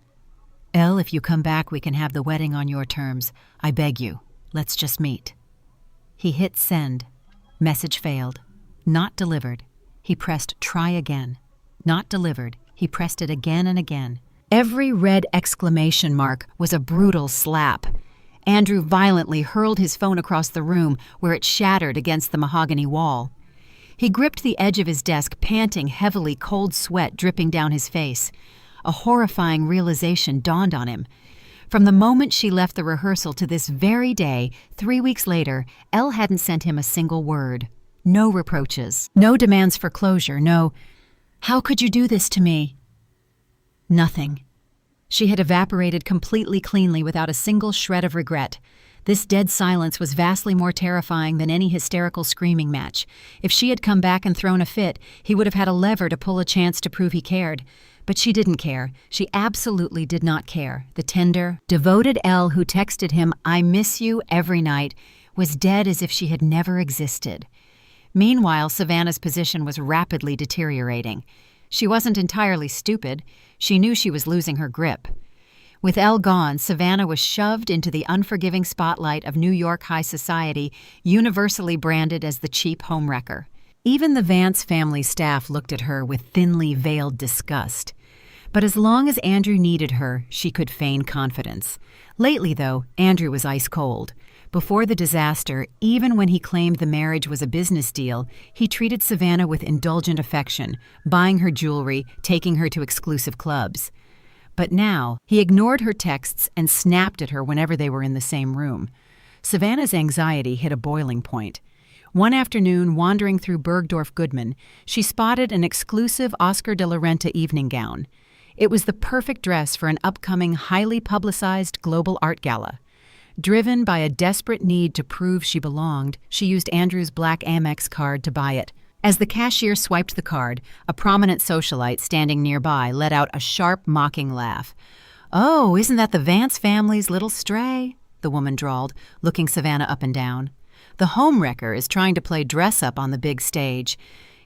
"Elle, if you come back, we can have the wedding on your terms. I beg you. Let's just meet." He hit send. Message failed. Not delivered. He pressed try again. Not delivered. He pressed it again and again. Every red exclamation mark was a brutal slap. Andrew violently hurled his phone across the room, where it shattered against the mahogany wall. He gripped the edge of his desk, panting heavily, cold sweat dripping down his face. A horrifying realization dawned on him. From the moment she left the rehearsal to this very day, 3 weeks later, Elle hadn't sent him a single word. No reproaches, no demands for closure, no, "How could you do this to me?" Nothing. She had evaporated completely cleanly without a single shred of regret. This dead silence was vastly more terrifying than any hysterical screaming match. If she had come back and thrown a fit, he would have had a lever to pull a chance to prove he cared. But she didn't care. She absolutely did not care. The tender, devoted Elle who texted him, "I miss you," every night, was dead as if she had never existed. Meanwhile, Savannah's position was rapidly deteriorating. She wasn't entirely stupid. She knew she was losing her grip. With Elle gone, Savannah was shoved into the unforgiving spotlight of New York high society, universally branded as the cheap homewrecker. Even the Vance family staff looked at her with thinly veiled disgust. But as long as Andrew needed her, she could feign confidence. Lately, though, Andrew was ice cold. Before the disaster, even when he claimed the marriage was a business deal, he treated Savannah with indulgent affection, buying her jewelry, taking her to exclusive clubs. But now, he ignored her texts and snapped at her whenever they were in the same room. Savannah's anxiety hit a boiling point. One afternoon, wandering through Bergdorf Goodman, she spotted an exclusive Oscar de la Renta evening gown. It was the perfect dress for an upcoming, highly publicized global art gala. Driven by a desperate need to prove she belonged, she used Andrew's black Amex card to buy it. As the cashier swiped the card, a prominent socialite standing nearby let out a sharp, mocking laugh. "Oh, isn't that the Vance family's little stray?" the woman drawled, looking Savannah up and down. "The homewrecker is trying to play dress-up on the big stage.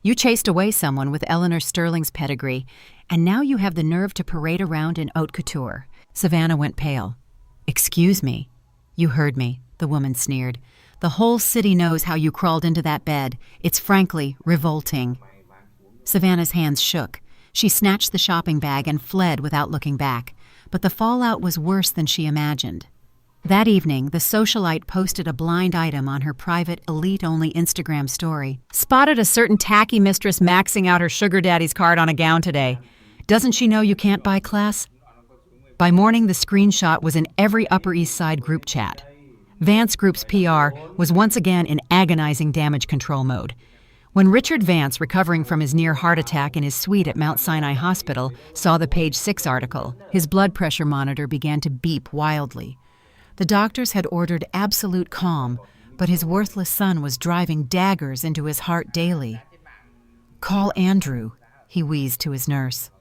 You chased away someone with Eleanor Sterling's pedigree, and now you have the nerve to parade around in haute couture." Savannah went pale. "Excuse me." "You heard me," the woman sneered. "The whole city knows how you crawled into that bed. It's frankly revolting." Savannah's hands shook. She snatched the shopping bag and fled without looking back. But the fallout was worse than she imagined. That evening, the socialite posted a blind item on her private, elite-only Instagram story. "Spotted a certain tacky mistress maxing out her sugar daddy's card on a gown today. Doesn't she know you can't buy class?" By morning, the screenshot was in every Upper East Side group chat. Vance Group's PR was once again in agonizing damage control mode. When Richard Vance, recovering from his near heart attack in his suite at Mount Sinai Hospital, saw the Page 6 article, his blood pressure monitor began to beep wildly. The doctors had ordered absolute calm, but his worthless son was driving daggers into his heart daily. "Call Andrew," he wheezed to his nurse.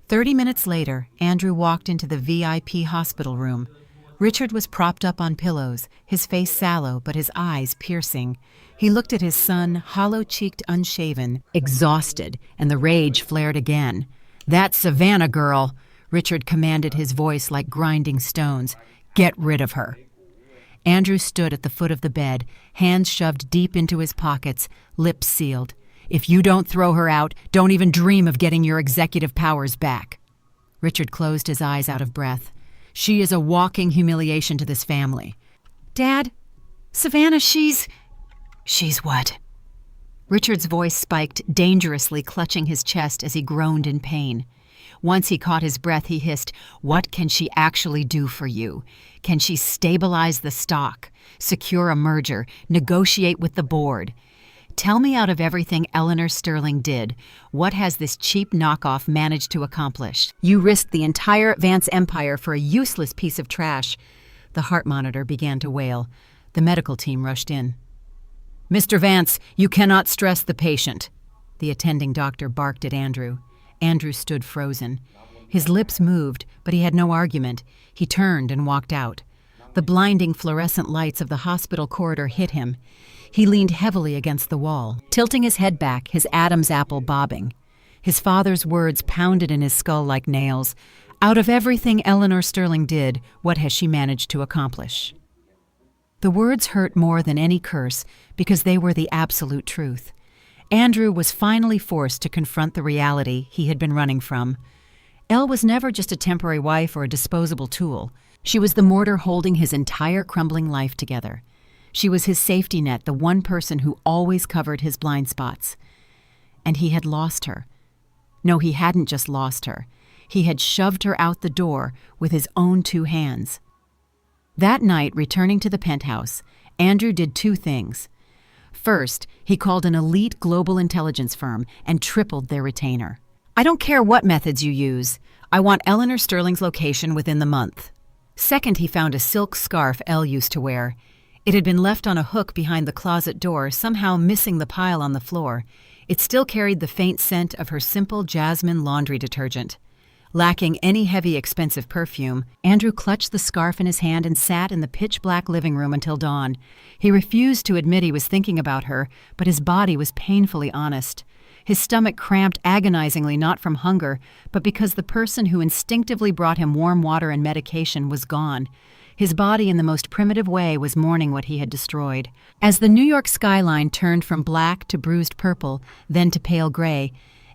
30 minutes later, Andrew walked into the VIP hospital room. Richard was propped up on pillows, his face sallow but his eyes piercing. He looked at his son, hollow-cheeked, unshaven, exhausted, and the rage flared again. "That Savannah girl," Richard commanded, his voice like grinding stones. "Get rid of her." Andrew stood at the foot of the bed, hands shoved deep into his pockets, lips sealed. "If you don't throw her out, don't even dream of getting your executive powers back." Richard closed his eyes out of breath. "She is a walking humiliation to this family." "Dad, Savannah, she's what?" Richard's voice spiked, dangerously clutching his chest as he groaned in pain. Once he caught his breath, he hissed, "What can she actually do for you? Can she stabilize the stock, secure a merger, negotiate with the board? Tell me, out of everything Eleanor Sterling did, what has this cheap knockoff managed to accomplish? You risked the entire Vance empire for a useless piece of trash." The heart monitor began to wail. The medical team rushed in. "Mr. Vance, you cannot stress the patient." The attending doctor barked at Andrew. Andrew stood frozen. His lips moved, but he had no argument. He turned and walked out. The blinding fluorescent lights of the hospital corridor hit him. He leaned heavily against the wall, tilting his head back, his Adam's apple bobbing. His father's words pounded in his skull like nails. Out of everything Eleanor Sterling did, what has she managed to accomplish? The words hurt more than any curse because they were the absolute truth. Andrew was finally forced to confront the reality he had been running from. Elle was never just a temporary wife or a disposable tool. She was the mortar holding his entire crumbling life together. She was his safety net, the one person who always covered his blind spots. And he had lost her. No, he hadn't just lost her. He had shoved her out the door with his own 2 hands. That night, returning to the penthouse, Andrew did 2 things. First, he called an elite global intelligence firm and tripled their retainer. "I don't care what methods you use. I want Eleanor Sterling's location within the month." Second, he found a silk scarf Elle used to wear. It had been left on a hook behind the closet door, somehow missing the pile on the floor. It still carried the faint scent of her simple jasmine laundry detergent. Lacking any heavy, expensive perfume, Andrew clutched the scarf in his hand and sat in the pitch-black living room until dawn. He refused to admit he was thinking about her, but his body was painfully honest. His stomach cramped agonizingly, not from hunger, but because the person who instinctively brought him warm water and medication was gone. His body, in the most primitive way, was mourning what he had destroyed. As the New York skyline turned from black to bruised purple, then to pale gray,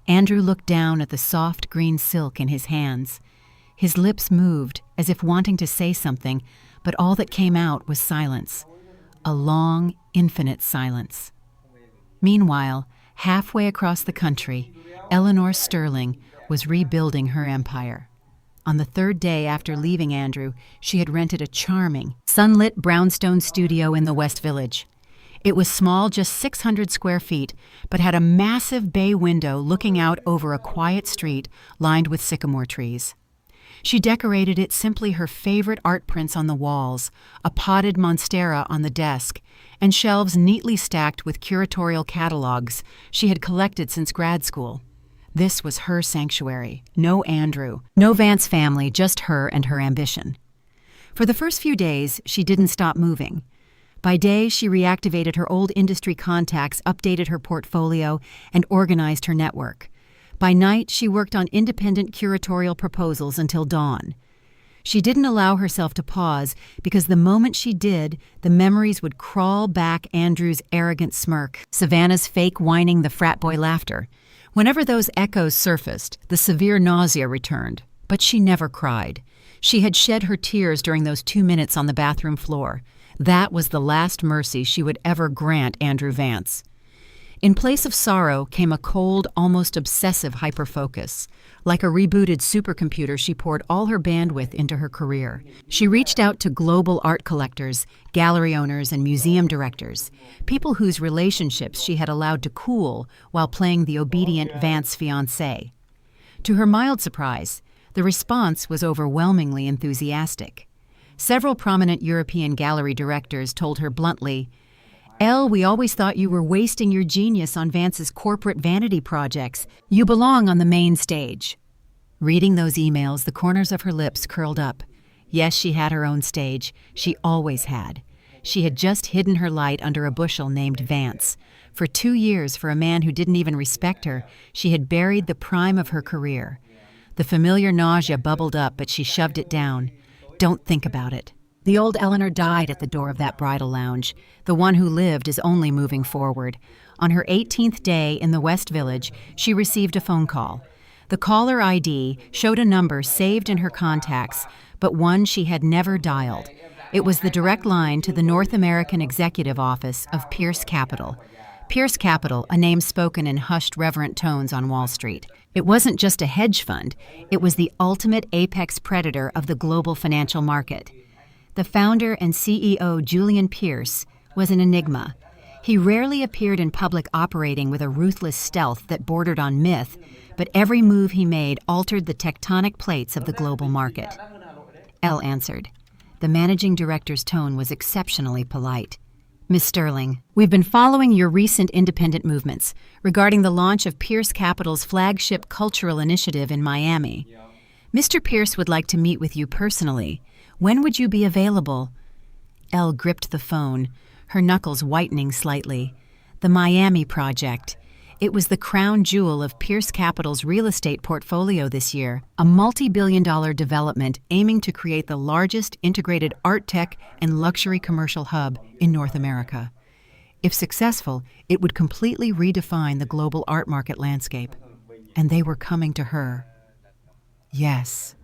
Andrew looked down at the soft green silk in his hands. His lips moved, as if wanting to say something, but all that came out was silence. A long, infinite silence. Meanwhile, halfway across the country, Eleanor Sterling was rebuilding her empire. On the third day after leaving Andrew, she had rented a charming, sunlit brownstone studio in the West Village. It was small, just 600 square feet, but had a massive bay window looking out over a quiet street lined with sycamore trees. She decorated it simply her favorite art prints on the walls, a potted monstera on the desk, and shelves neatly stacked with curatorial catalogs she had collected since grad school. This was her sanctuary. No Andrew, no Vance family, just her and her ambition. For the first few days, she didn't stop moving. By day, she reactivated her old industry contacts, updated her portfolio, and organized her network. By night, she worked on independent curatorial proposals until dawn. She didn't allow herself to pause because the moment she did, the memories would crawl back: Andrew's arrogant smirk, Savannah's fake whining, the frat boy laughter. Whenever those echoes surfaced, the severe nausea returned. But she never cried. She had shed her tears during those 2 minutes on the bathroom floor. That was the last mercy she would ever grant Andrew Vance. In place of sorrow came a cold, almost obsessive hyperfocus. Like a rebooted supercomputer, she poured all her bandwidth into her career. She reached out to global art collectors, gallery owners, and museum directors, people whose relationships she had allowed to cool while playing the obedient Vance fiancé. To her mild surprise, the response was overwhelmingly enthusiastic. Several prominent European gallery directors told her bluntly, "Elle, we always thought you were wasting your genius on Vance's corporate vanity projects. You belong on the main stage." Reading those emails, the corners of her lips curled up. Yes, she had her own stage. She always had. She had just hidden her light under a bushel named Vance. For 2 years, for a man who didn't even respect her, she had buried the prime of her career. The familiar nausea bubbled up, but she shoved it down. Don't think about it. The old Eleanor died at the door of that bridal lounge. The one who lived is only moving forward. On her 18th day in the West Village, she received a phone call. The caller ID showed a number saved in her contacts, but one she had never dialed. It was the direct line to the North American Executive Office of Pierce Capital. Pierce Capital, a name spoken in hushed, reverent tones on Wall Street. It wasn't just a hedge fund. It was the ultimate apex predator of the global financial market. The founder and CEO, Julian Pierce, was an enigma. He rarely appeared in public operating with a ruthless stealth that bordered on myth, but every move he made altered the tectonic plates of the global market. Elle answered. The managing director's tone was exceptionally polite. "Miss Sterling, we've been following your recent independent movements regarding the launch of Pierce Capital's flagship cultural initiative in Miami. Mr. Pierce would like to meet with you personally. When would you be available?" Elle gripped the phone, her knuckles whitening slightly. The Miami project. It was the crown jewel of Pierce Capital's real estate portfolio this year, a multi-billion-dollar development aiming to create the largest integrated art tech and luxury commercial hub in North America. If successful, it would completely redefine the global art market landscape. And they were coming to her. Yes.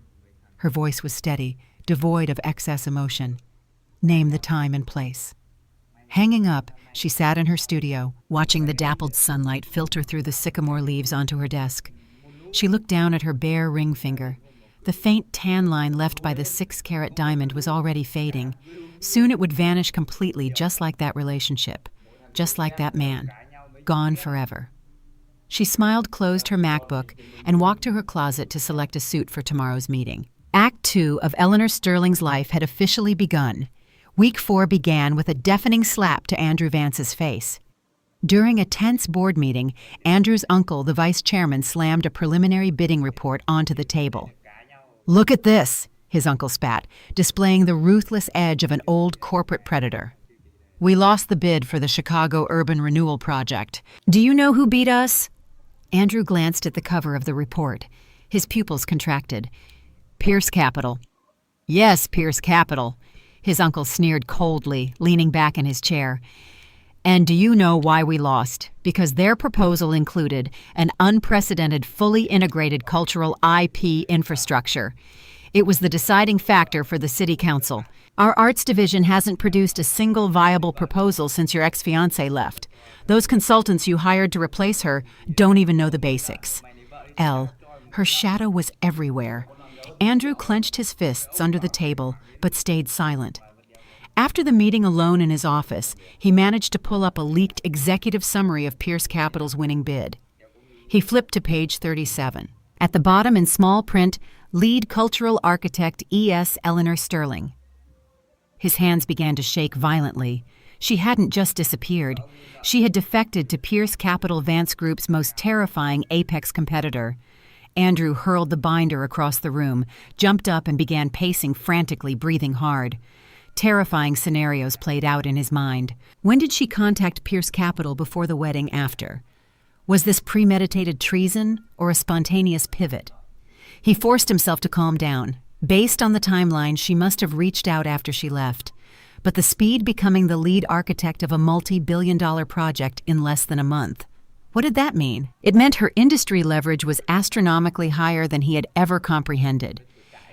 Her voice was steady, devoid of excess emotion. Name the time and place. Hanging up, she sat in her studio, watching the dappled sunlight filter through the sycamore leaves onto her desk. She looked down at her bare ring finger. The faint tan line left by the 6-carat diamond was already fading. Soon it would vanish completely, just like that relationship, just like that man, gone forever. She smiled, closed her MacBook, and walked to her closet to select a suit for tomorrow's meeting. Act 2 of Eleanor Sterling's life had officially begun. Week 4 began with a deafening slap to Andrew Vance's face. During a tense board meeting, Andrew's uncle, the vice chairman, slammed a preliminary bidding report onto the table. "Look at this," his uncle spat, displaying the ruthless edge of an old corporate predator. "We lost the bid for the Chicago Urban Renewal Project. Do you know who beat us?" Andrew glanced at the cover of the report. His pupils contracted. "Pierce Capital." "Yes, Pierce Capital," his uncle sneered coldly, leaning back in his chair. "And do you know why we lost? Because their proposal included an unprecedented, fully integrated cultural IP infrastructure. It was the deciding factor for the city council. Our arts division hasn't produced a single viable proposal since your ex-fiancé left. Those consultants you hired to replace her don't even know the basics." Her shadow was everywhere. Andrew clenched his fists under the table, but stayed silent. After the meeting alone in his office, he managed to pull up a leaked executive summary of Pierce Capital's winning bid. He flipped to page 37. At the bottom in small print, lead cultural architect E.S. Eleanor Sterling. His hands began to shake violently. She hadn't just disappeared. She had defected to Pierce Capital Vance Group's most terrifying apex competitor. Andrew hurled the binder across the room, jumped up and began pacing frantically, breathing hard. Terrifying scenarios played out in his mind. When did she contact Pierce Capital before the wedding after? Was this premeditated treason or a spontaneous pivot? He forced himself to calm down. Based on the timeline, she must have reached out after she left. But the speed becoming the lead architect of a multi-billion-dollar project in less than a month. What did that mean? It meant her industry leverage was astronomically higher than he had ever comprehended.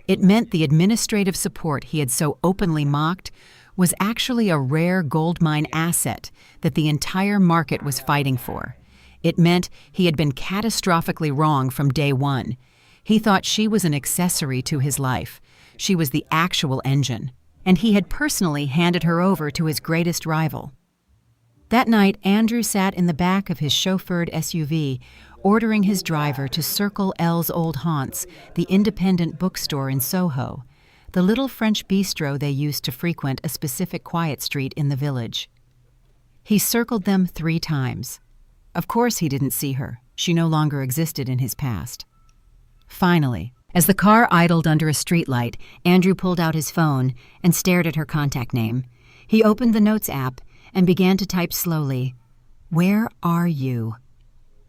It meant the administrative support he had so openly mocked was actually a rare goldmine asset that the entire market was fighting for. It meant he had been catastrophically wrong from day one. He thought she was an accessory to his life. She was the actual engine, and he had personally handed her over to his greatest rival. That night, Andrew sat in the back of his chauffeured SUV, ordering his driver to circle Elle's old haunts, the independent bookstore in Soho, the little French bistro they used to frequent a specific quiet street in the village. He circled them 3 times. Of course he didn't see her. She no longer existed in his past. Finally, as the car idled under a streetlight, Andrew pulled out his phone and stared at her contact name. He opened the Notes app and began to type slowly, "Where are you?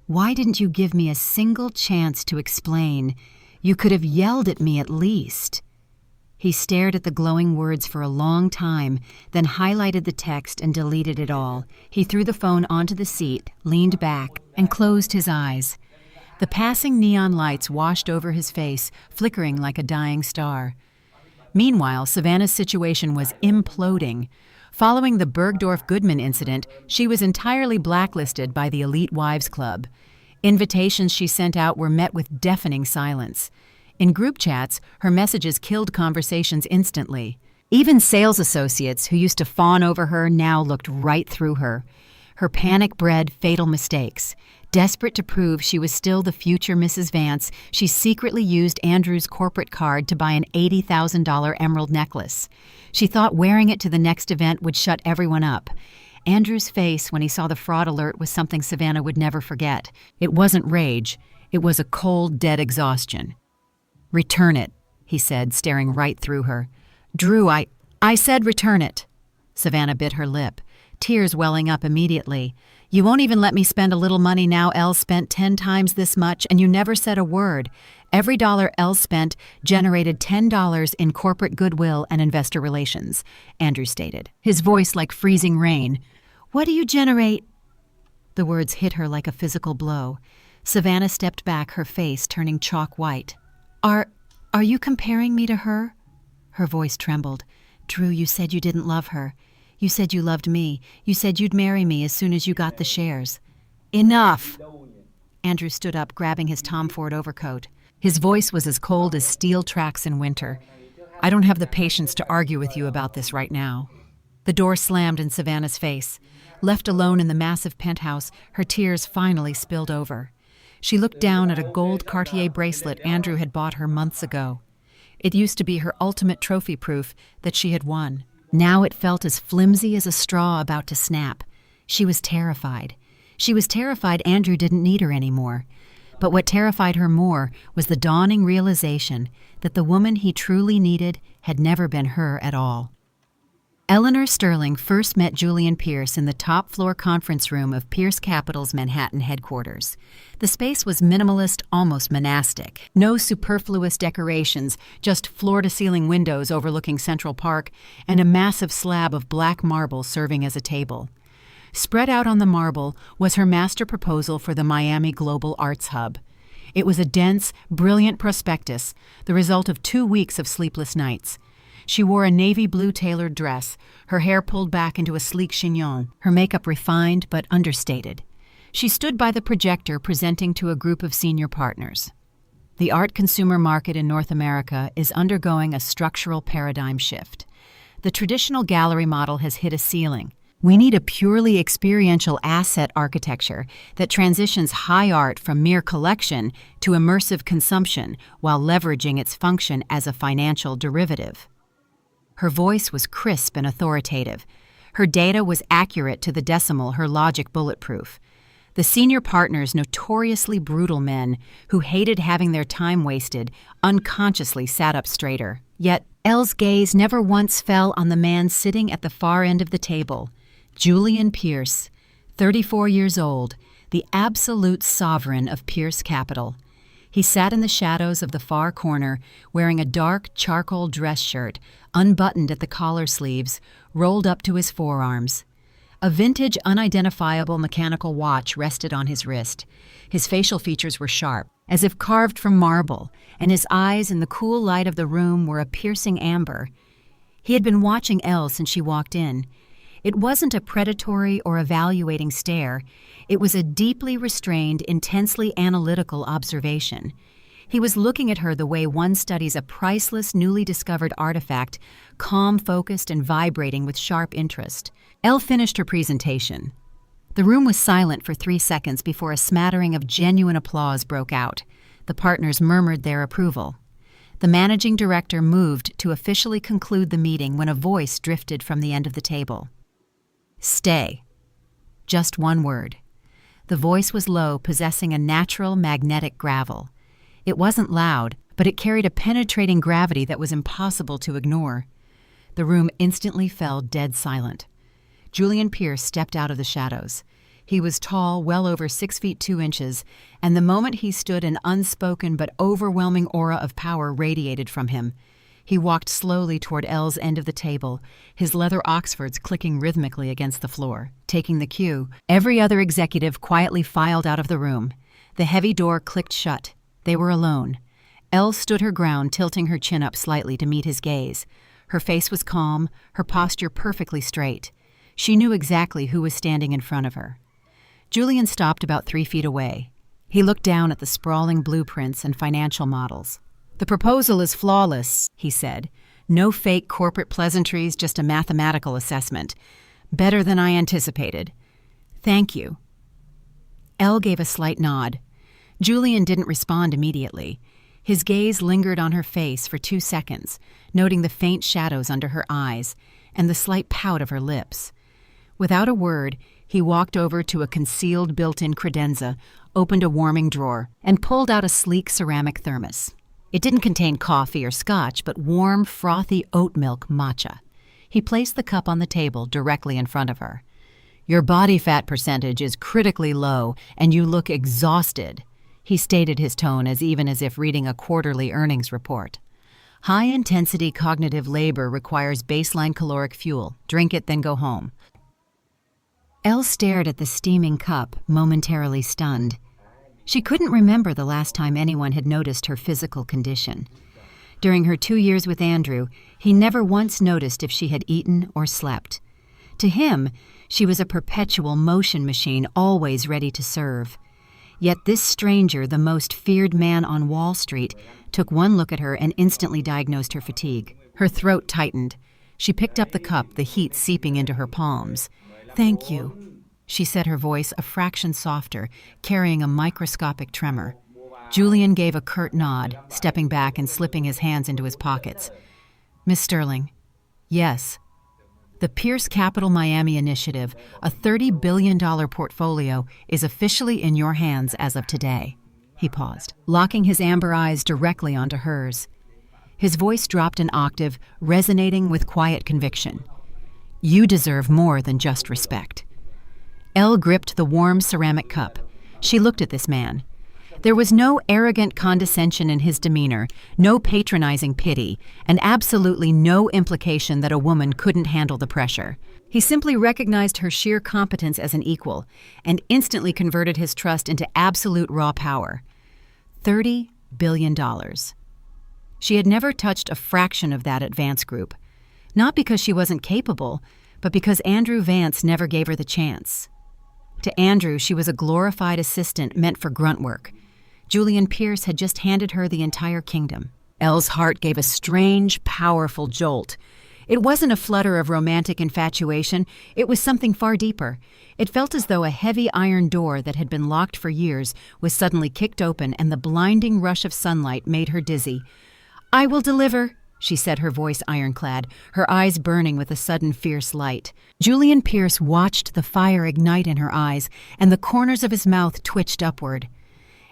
Why didn't you give me a single chance to explain? You could have yelled at me at least." He stared at the glowing words for a long time, then highlighted the text and deleted it all. He threw the phone onto the seat, leaned back, and closed his eyes. The passing neon lights washed over his face, flickering like a dying star. Meanwhile, Savannah's situation was imploding. Following the Bergdorf-Goodman incident, she was entirely blacklisted by the Elite Wives Club. Invitations she sent out were met with deafening silence. In group chats, her messages killed conversations instantly. Even sales associates who used to fawn over her now looked right through her. Her panic bred fatal mistakes. Desperate to prove she was still the future Mrs. Vance, she secretly used Andrew's corporate card to buy an $80,000 emerald necklace. She thought wearing it to the next event would shut everyone up. Andrew's face when he saw the fraud alert was something Savannah would never forget. It wasn't rage. It was a cold, dead exhaustion. "Return it," he said, staring right through her. "Drew, I said return it." Savannah bit her lip, tears welling up immediately. "You won't even let me spend a little money now. Elle spent 10 times this much, and you never said a word. Every dollar Elle spent generated $10 in corporate goodwill and investor relations," Andrew stated, his voice like freezing rain. "What do you generate?" The words hit her like a physical blow. Savannah stepped back, her face turning chalk white. Are you comparing me to her?" Her voice trembled. "Drew, you said you didn't love her. You said you loved me. You said you'd marry me as soon as you got the shares." "Enough!" Andrew stood up, grabbing his Tom Ford overcoat. His voice was as cold as steel tracks in winter. "I don't have the patience to argue with you about this right now." The door slammed in Savannah's face. Left alone in the massive penthouse, her tears finally spilled over. She looked down at a gold Cartier bracelet Andrew had bought her months ago. It used to be her ultimate trophy proof that she had won. Now it felt as flimsy as a straw about to snap. She was terrified. She was terrified Andrew didn't need her anymore. But what terrified her more was the dawning realization that the woman he truly needed had never been her at all. Eleanor Sterling first met Julian Pierce in the top-floor conference room of Pierce Capital's Manhattan headquarters. The space was minimalist, almost monastic. No superfluous decorations, just floor-to-ceiling windows overlooking Central Park and a massive slab of black marble serving as a table. Spread out on the marble was her master proposal for the Miami Global Arts Hub. It was a dense, brilliant prospectus, the result of 2 weeks of sleepless nights. She wore a navy blue tailored dress, her hair pulled back into a sleek chignon, her makeup refined but understated. She stood by the projector presenting to a group of senior partners. The art consumer market in North America is undergoing a structural paradigm shift. The traditional gallery model has hit a ceiling. We need a purely experiential asset architecture that transitions high art from mere collection to immersive consumption while leveraging its function as a financial derivative. Her voice was crisp and authoritative. Her data was accurate to the decimal, her logic bulletproof. The senior partners, notoriously brutal men who hated having their time wasted, unconsciously sat up straighter. Yet Elle's gaze never once fell on the man sitting at the far end of the table. Julian Pierce, 34 years old, the absolute sovereign of Pierce Capital. He sat in the shadows of the far corner, wearing a dark charcoal dress shirt, unbuttoned at the collar sleeves, rolled up to his forearms. A vintage, unidentifiable mechanical watch rested on his wrist. His facial features were sharp, as if carved from marble, and his eyes in the cool light of the room were a piercing amber. He had been watching Elle since she walked in. It wasn't a predatory or evaluating stare. It was a deeply restrained, intensely analytical observation. He was looking at her the way one studies a priceless, newly discovered artifact, calm, focused, and vibrating with sharp interest. Elle finished her presentation. The room was silent for 3 seconds before a smattering of genuine applause broke out. The partners murmured their approval. The managing director moved to officially conclude the meeting when a voice drifted from the end of the table. "Stay." Just one word. The voice was low, possessing a natural magnetic gravel. It wasn't loud, but it carried a penetrating gravity that was impossible to ignore. The room instantly fell dead silent. Julian Pierce stepped out of the shadows. He was tall, well over 6 feet 2 inches, and the moment he stood, an unspoken but overwhelming aura of power radiated from him. He walked slowly toward Elle's end of the table, his leather Oxfords clicking rhythmically against the floor. Taking the cue, every other executive quietly filed out of the room. The heavy door clicked shut. They were alone. Elle stood her ground, tilting her chin up slightly to meet his gaze. Her face was calm, her posture perfectly straight. She knew exactly who was standing in front of her. Julian stopped about 3 feet away. He looked down at the sprawling blueprints and financial models. "The proposal is flawless," he said. "No fake corporate pleasantries, just a mathematical assessment. Better than I anticipated. Thank you." Elle gave a slight nod. Julian didn't respond immediately. His gaze lingered on her face for 2 seconds, noting the faint shadows under her eyes and the slight pout of her lips. Without a word, he walked over to a concealed built-in credenza, opened a warming drawer, and pulled out a sleek ceramic thermos. It didn't contain coffee or scotch, but warm, frothy oat milk matcha. He placed the cup on the table directly in front of her. "Your body fat percentage is critically low, and you look exhausted," he stated, his tone as even as if reading a quarterly earnings report. "High-intensity cognitive labor requires baseline caloric fuel. Drink it, then go home." Elle stared at the steaming cup, momentarily stunned. She couldn't remember the last time anyone had noticed her physical condition. During her 2 years with Andrew, he never once noticed if she had eaten or slept. To him, she was a perpetual motion machine, always ready to serve. Yet this stranger, the most feared man on Wall Street, took one look at her and instantly diagnosed her fatigue. Her throat tightened. She picked up the cup, the heat seeping into her palms. "Thank you," she said, her voice a fraction softer, carrying a microscopic tremor. Julian gave a curt nod, stepping back and slipping his hands into his pockets. "Miss Sterling." "Yes." The Pierce Capital Miami Initiative, a $30 billion portfolio, is officially in your hands as of today. He paused, locking his amber eyes directly onto hers. His voice dropped an octave, resonating with quiet conviction. You deserve more than just respect. Elle gripped the warm ceramic cup. She looked at this man. There was no arrogant condescension in his demeanor, no patronizing pity, and absolutely no implication that a woman couldn't handle the pressure. He simply recognized her sheer competence as an equal and instantly converted his trust into absolute raw power. $30 billion. She had never touched a fraction of that at Vance Group. Not because she wasn't capable, but because Andrew Vance never gave her the chance. To Andrew, she was a glorified assistant meant for grunt work. Julian Pierce had just handed her the entire kingdom. Elle's heart gave a strange, powerful jolt. It wasn't a flutter of romantic infatuation. It was something far deeper. It felt as though a heavy iron door that had been locked for years was suddenly kicked open, and the blinding rush of sunlight made her dizzy. "I will deliver," she said, her voice ironclad, her eyes burning with a sudden fierce light. Julian Pierce watched the fire ignite in her eyes, and the corners of his mouth twitched upward.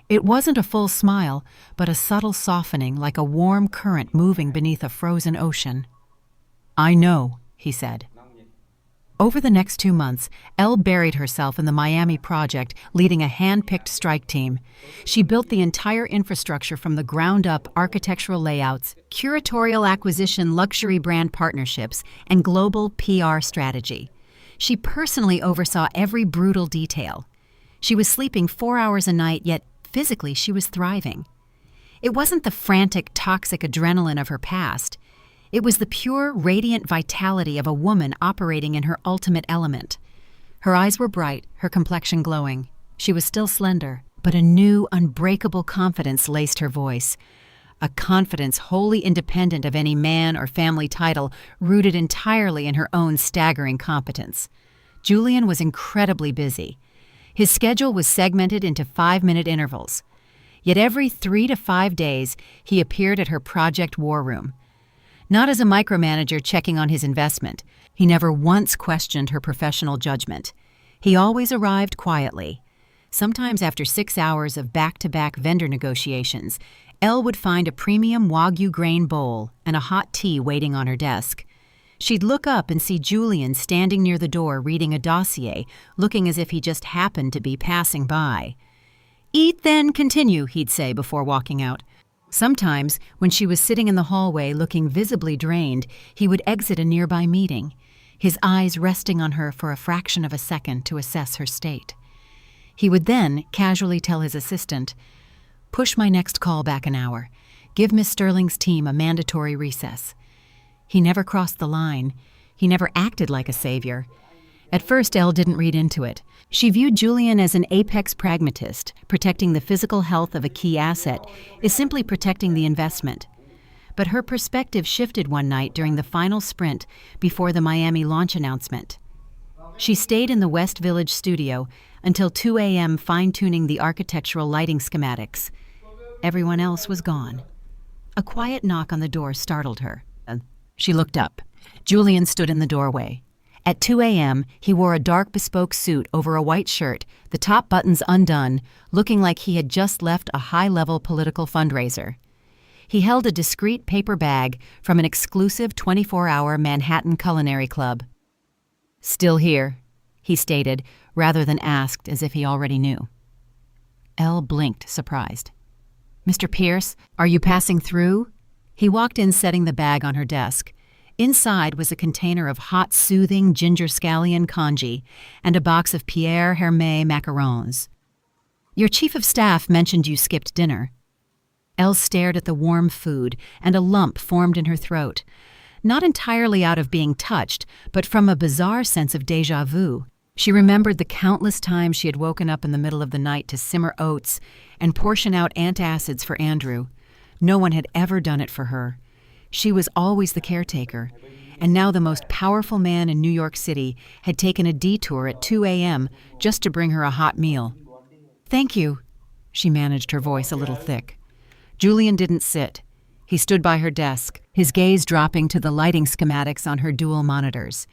It wasn't a full smile, but a subtle softening like a warm current moving beneath a frozen ocean. "I know," he said. Over the next 2 months, Elle buried herself in the Miami project, leading a hand-picked strike team. She built the entire infrastructure from the ground up: architectural layouts, curatorial acquisition, luxury brand partnerships, and global PR strategy. She personally oversaw every brutal detail. She was sleeping 4 hours a night, yet physically she was thriving. It wasn't the frantic, toxic adrenaline of her past. It was the pure, radiant vitality of a woman operating in her ultimate element. Her eyes were bright, her complexion glowing. She was still slender, but a new, unbreakable confidence laced her voice. A confidence wholly independent of any man or family title, rooted entirely in her own staggering competence. Julian was incredibly busy. His schedule was segmented into 5-minute intervals. Yet every 3 to 5 days, he appeared at her project war room. Not as a micromanager checking on his investment. He never once questioned her professional judgment. He always arrived quietly. Sometimes after 6 hours of back-to-back vendor negotiations, Elle would find a premium Wagyu grain bowl and a hot tea waiting on her desk. She'd look up and see Julian standing near the door reading a dossier, looking as if he just happened to be passing by. "Eat, then continue," he'd say before walking out. Sometimes, when she was sitting in the hallway looking visibly drained, he would exit a nearby meeting, his eyes resting on her for a fraction of a second to assess her state. He would then casually tell his assistant, "Push my next call back an hour. Give Miss Sterling's team a mandatory recess." He never crossed the line. He never acted like a savior. At first, Elle didn't read into it. She viewed Julian as an apex pragmatist. Protecting the physical health of a key asset is simply protecting the investment. But her perspective shifted one night during the final sprint before the Miami launch announcement. She stayed in the West Village studio until 2 a.m. fine-tuning the architectural lighting schematics. Everyone else was gone. A quiet knock on the door startled her. She looked up. Julian stood in the doorway. At 2 a.m., he wore a dark bespoke suit over a white shirt, the top buttons undone, looking like he had just left a high-level political fundraiser. He held a discreet paper bag from an exclusive 24-hour Manhattan culinary club. "Still here," he stated, rather than asked as if he already knew. Elle blinked, surprised. "Mr. Pierce, are you passing through?" He walked in, setting the bag on her desk. Inside was a container of hot, soothing ginger scallion congee and a box of Pierre Hermé macarons. "Your chief of staff mentioned you skipped dinner." Elle stared at the warm food, and a lump formed in her throat. Not entirely out of being touched, but from a bizarre sense of déjà vu. She remembered the countless times she had woken up in the middle of the night to simmer oats and portion out antacids for Andrew. No one had ever done it for her. She was always the caretaker, and now the most powerful man in New York City had taken a detour at 2 a.m. just to bring her a hot meal. "Thank you," she managed, her voice a little thick. Julian didn't sit. He stood by her desk, his gaze dropping to the lighting schematics on her dual monitors.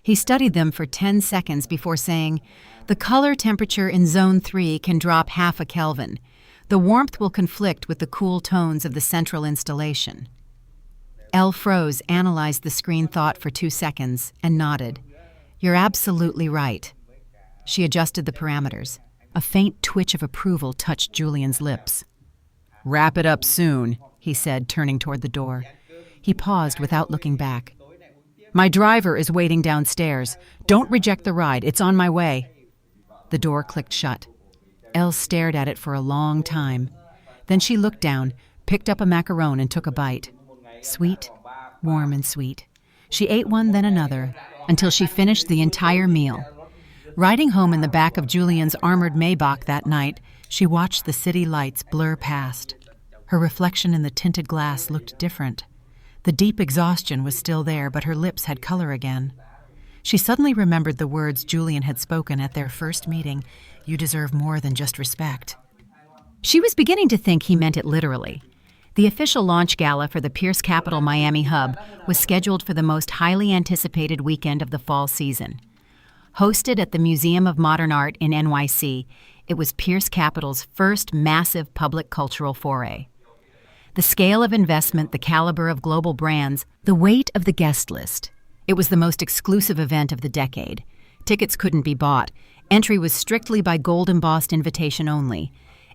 He studied them for 10 seconds before saying, "The color temperature in Zone 3 can drop half a Kelvin. The warmth will conflict with the cool tones of the central installation." Elle froze, analyzed the screen thought for 2 seconds, and nodded. "You're absolutely right." She adjusted the parameters. A faint twitch of approval touched Julian's lips. "Wrap it up soon," he said, turning toward the door. He paused without looking back. "My driver is waiting downstairs. Don't reject the ride. It's on my way." The door clicked shut. Elle stared at it for a long time. Then she looked down, picked up a macaron, and took a bite. Sweet, warm and sweet. She ate one, then another, until she finished the entire meal. Riding home in the back of Julian's armored Maybach that night, she watched the city lights blur past. Her reflection in the tinted glass looked different. The deep exhaustion was still there, but her lips had color again. She suddenly remembered the words Julian had spoken at their first meeting, "You deserve more than just respect." She was beginning to think he meant it literally. The official launch gala for the Pierce Capital Miami hub was scheduled for the most highly anticipated weekend of the fall season. Hosted at the Museum of Modern Art in NYC, it was Pierce Capital's first massive public cultural foray. The scale of investment, the caliber of global brands, the weight of the guest list. It was the most exclusive event of the decade. Tickets couldn't be bought. Entry was strictly by gold-embossed invitation only.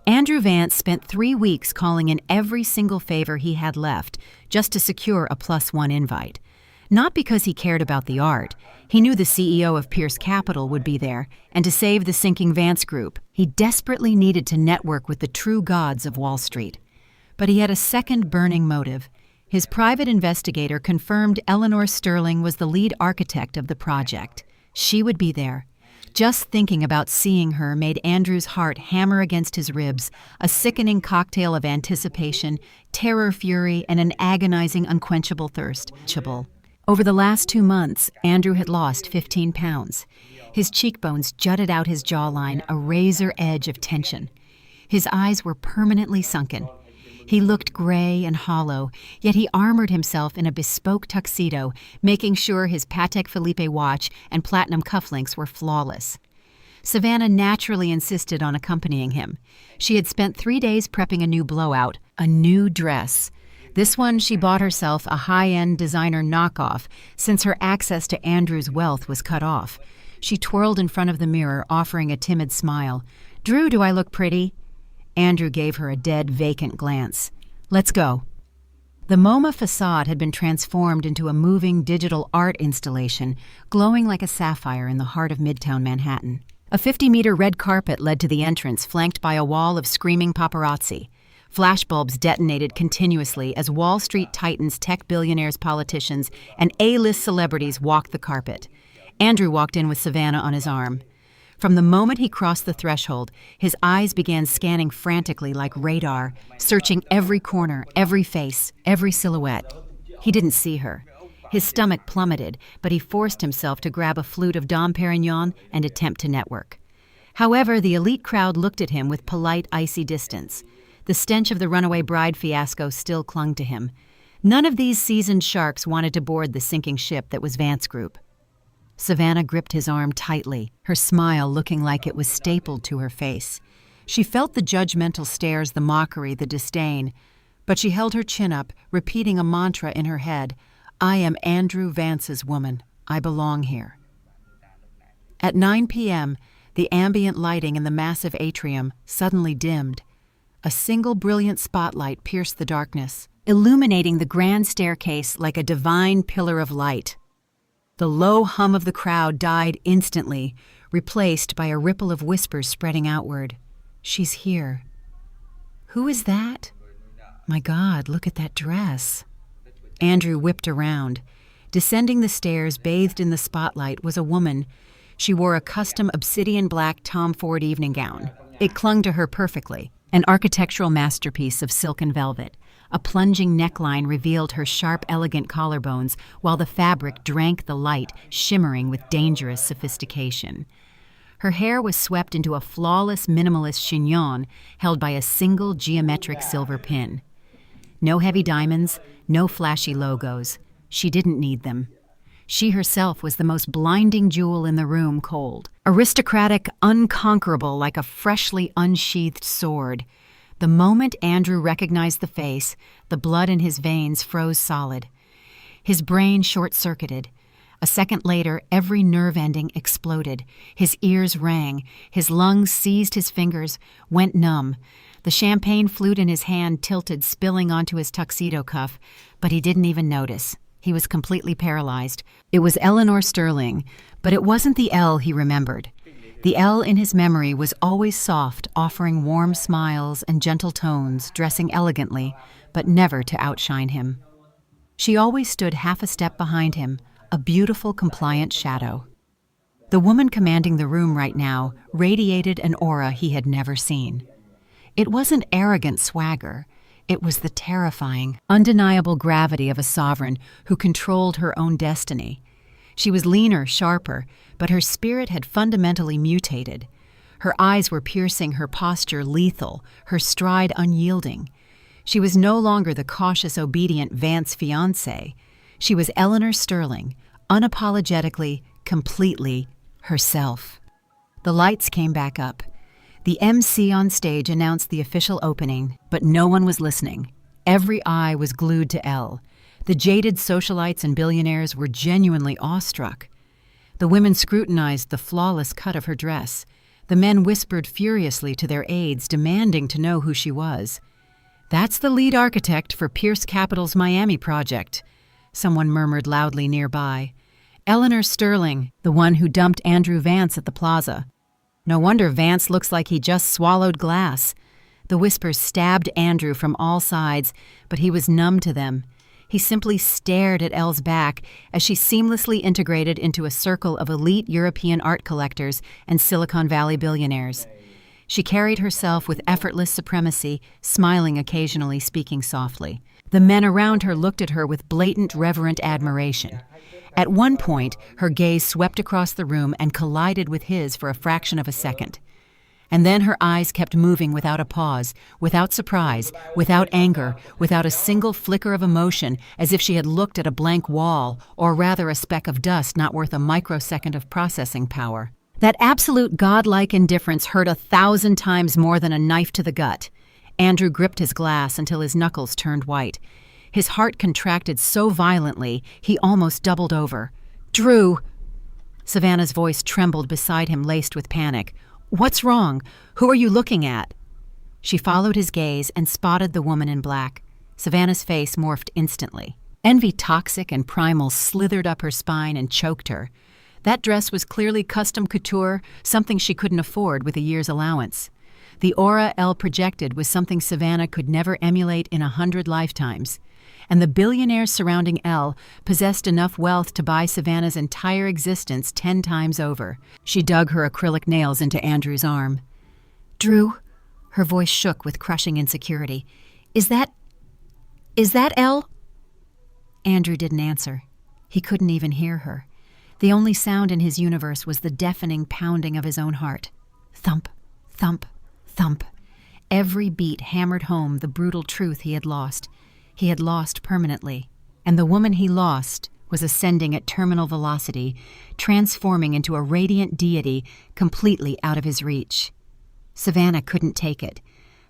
Andrew Vance spent 3 weeks calling in every single favor he had left just to secure a +1 invite. Not because he cared about the art. He knew the CEO of Pierce Capital would be there, and to save the sinking Vance Group, he desperately needed to network with the true gods of Wall Street. But he had a second burning motive. His private investigator confirmed Eleanor Sterling was the lead architect of the project. She would be there. Just thinking about seeing her made Andrew's heart hammer against his ribs, a sickening cocktail of anticipation, terror, fury, and an agonizing, unquenchable thirst. Over the last 2 months, Andrew had lost 15 pounds. His cheekbones jutted out his jawline, a razor edge of tension. His eyes were permanently sunken. He looked gray and hollow, yet he armored himself in a bespoke tuxedo, making sure his Patek Philippe watch and platinum cufflinks were flawless. Savannah naturally insisted on accompanying him. She had spent 3 days prepping a new blowout, a new dress. This one she bought herself a high-end designer knockoff, since her access to Andrew's wealth was cut off. She twirled in front of the mirror, offering a timid smile. "Drew, do I look pretty?" Andrew gave her a dead, vacant glance. "Let's go." The MoMA facade had been transformed into a moving digital art installation, glowing like a sapphire in the heart of Midtown Manhattan. A 50-meter red carpet led to the entrance, flanked by a wall of screaming paparazzi. Flashbulbs detonated continuously as Wall Street titans, tech billionaires, politicians, and A-list celebrities walked the carpet. Andrew walked in with Savannah on his arm. From the moment he crossed the threshold, his eyes began scanning frantically like radar, searching every corner, every face, every silhouette. He didn't see her. His stomach plummeted, but he forced himself to grab a flute of Dom Perignon and attempt to network. However, the elite crowd looked at him with polite, icy distance. The stench of the runaway bride fiasco still clung to him. None of these seasoned sharks wanted to board the sinking ship that was Vance Group. Savannah gripped his arm tightly, her smile looking like it was stapled to her face. She felt the judgmental stares, the mockery, the disdain, but she held her chin up, repeating a mantra in her head, "I am Andrew Vance's woman. I belong here." At 9 p.m., the ambient lighting in the massive atrium suddenly dimmed. A single brilliant spotlight pierced the darkness, illuminating the grand staircase like a divine pillar of light. The low hum of the crowd died instantly, replaced by a ripple of whispers spreading outward. "She's here." "Who is that?" "My God, look at that dress." Andrew whipped around. Descending the stairs, bathed in the spotlight, was a woman. She wore a custom obsidian black Tom Ford evening gown. It clung to her perfectly, an architectural masterpiece of silk and velvet. A plunging neckline revealed her sharp, elegant collarbones, while the fabric drank the light, shimmering with dangerous sophistication. Her hair was swept into a flawless, minimalist chignon held by a single geometric silver pin. No heavy diamonds, no flashy logos. She didn't need them. She herself was the most blinding jewel in the room, cold. Aristocratic, unconquerable like a freshly unsheathed sword. The moment Andrew recognized the face, the blood in his veins froze solid. His brain short-circuited. A second later, every nerve ending exploded. His ears rang. His lungs seized his fingers, went numb. The champagne flute in his hand tilted, spilling onto his tuxedo cuff, but he didn't even notice. He was completely paralyzed. It was Eleanor Sterling, but it wasn't the Elle he remembered. The Elle in his memory was always soft, offering warm smiles and gentle tones, dressing elegantly, but never to outshine him. She always stood half a step behind him, a beautiful, compliant shadow. The woman commanding the room right now radiated an aura he had never seen. It wasn't arrogant swagger. It was the terrifying, undeniable gravity of a sovereign who controlled her own destiny. She was leaner, sharper, but her spirit had fundamentally mutated. Her eyes were piercing, her posture lethal, her stride unyielding. She was no longer the cautious, obedient Vance fiancé. She was Eleanor Sterling, unapologetically, completely herself. The lights came back up. The MC on stage announced the official opening, but no one was listening. Every eye was glued to Elle. The jaded socialites and billionaires were genuinely awestruck. The women scrutinized the flawless cut of her dress. The men whispered furiously to their aides, demanding to know who she was. "That's the lead architect for Pierce Capital's Miami project," someone murmured loudly nearby. "Eleanor Sterling, the one who dumped Andrew Vance at the plaza. No wonder Vance looks like he just swallowed glass." The whispers stabbed Andrew from all sides, but he was numb to them. He simply stared at Elle's back as she seamlessly integrated into a circle of elite European art collectors and Silicon Valley billionaires. She carried herself with effortless supremacy, smiling occasionally, speaking softly. The men around her looked at her with blatant, reverent admiration. At one point, her gaze swept across the room and collided with his for a fraction of a second. And then her eyes kept moving without a pause, without surprise, without anger, without a single flicker of emotion, as if she had looked at a blank wall, or rather a speck of dust not worth a microsecond of processing power. That absolute godlike indifference hurt 1,000 times more than a knife to the gut. Andrew gripped his glass until his knuckles turned white. His heart contracted so violently, he almost doubled over. "Drew!" Savannah's voice trembled beside him, laced with panic. "What's wrong? Who are you looking at?" She followed his gaze and spotted the woman in black. Savannah's face morphed instantly. Envy, toxic and primal, slithered up her spine and choked her. That dress was clearly custom couture, something she couldn't afford with a year's allowance. The aura Elle projected was something Savannah could never emulate in 100 lifetimes. And the billionaires surrounding Elle possessed enough wealth to buy Savannah's entire existence 10 times over. She dug her acrylic nails into Andrew's arm. "Drew?" Her voice shook with crushing insecurity. Is that Elle?" Andrew didn't answer. He couldn't even hear her. The only sound in his universe was the deafening pounding of his own heart. Thump, thump, thump. Every beat hammered home the brutal truth he had lost. He had lost permanently. And the woman he lost was ascending at terminal velocity, transforming into a radiant deity completely out of his reach. Savannah couldn't take it.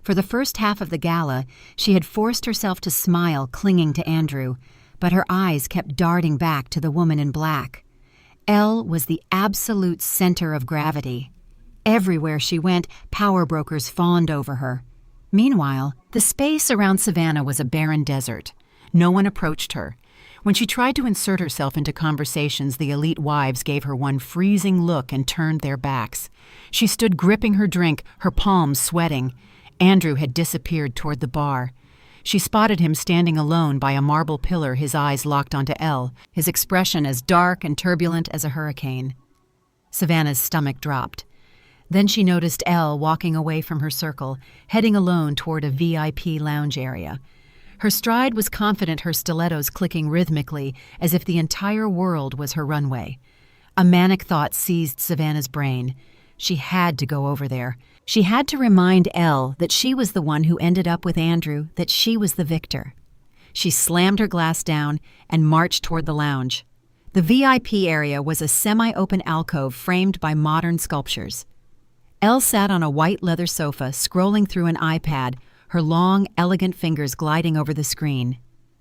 For the first half of the gala, she had forced herself to smile, clinging to Andrew, but her eyes kept darting back to the woman in black. Elle was the absolute center of gravity. Everywhere she went, power brokers fawned over her. Meanwhile, the space around Savannah was a barren desert. No one approached her. When she tried to insert herself into conversations, the elite wives gave her one freezing look and turned their backs. She stood gripping her drink, her palms sweating. Andrew had disappeared toward the bar. She spotted him standing alone by a marble pillar, his eyes locked onto Elle, his expression as dark and turbulent as a hurricane. Savannah's stomach dropped. Then she noticed Elle walking away from her circle, heading alone toward a VIP lounge area. Her stride was confident, her stilettos clicking rhythmically as if the entire world was her runway. A manic thought seized Savannah's brain. She had to go over there. She had to remind Elle that she was the one who ended up with Andrew, that she was the victor. She slammed her glass down and marched toward the lounge. The VIP area was a semi-open alcove framed by modern sculptures. Elle sat on a white leather sofa, scrolling through an iPad, her long, elegant fingers gliding over the screen.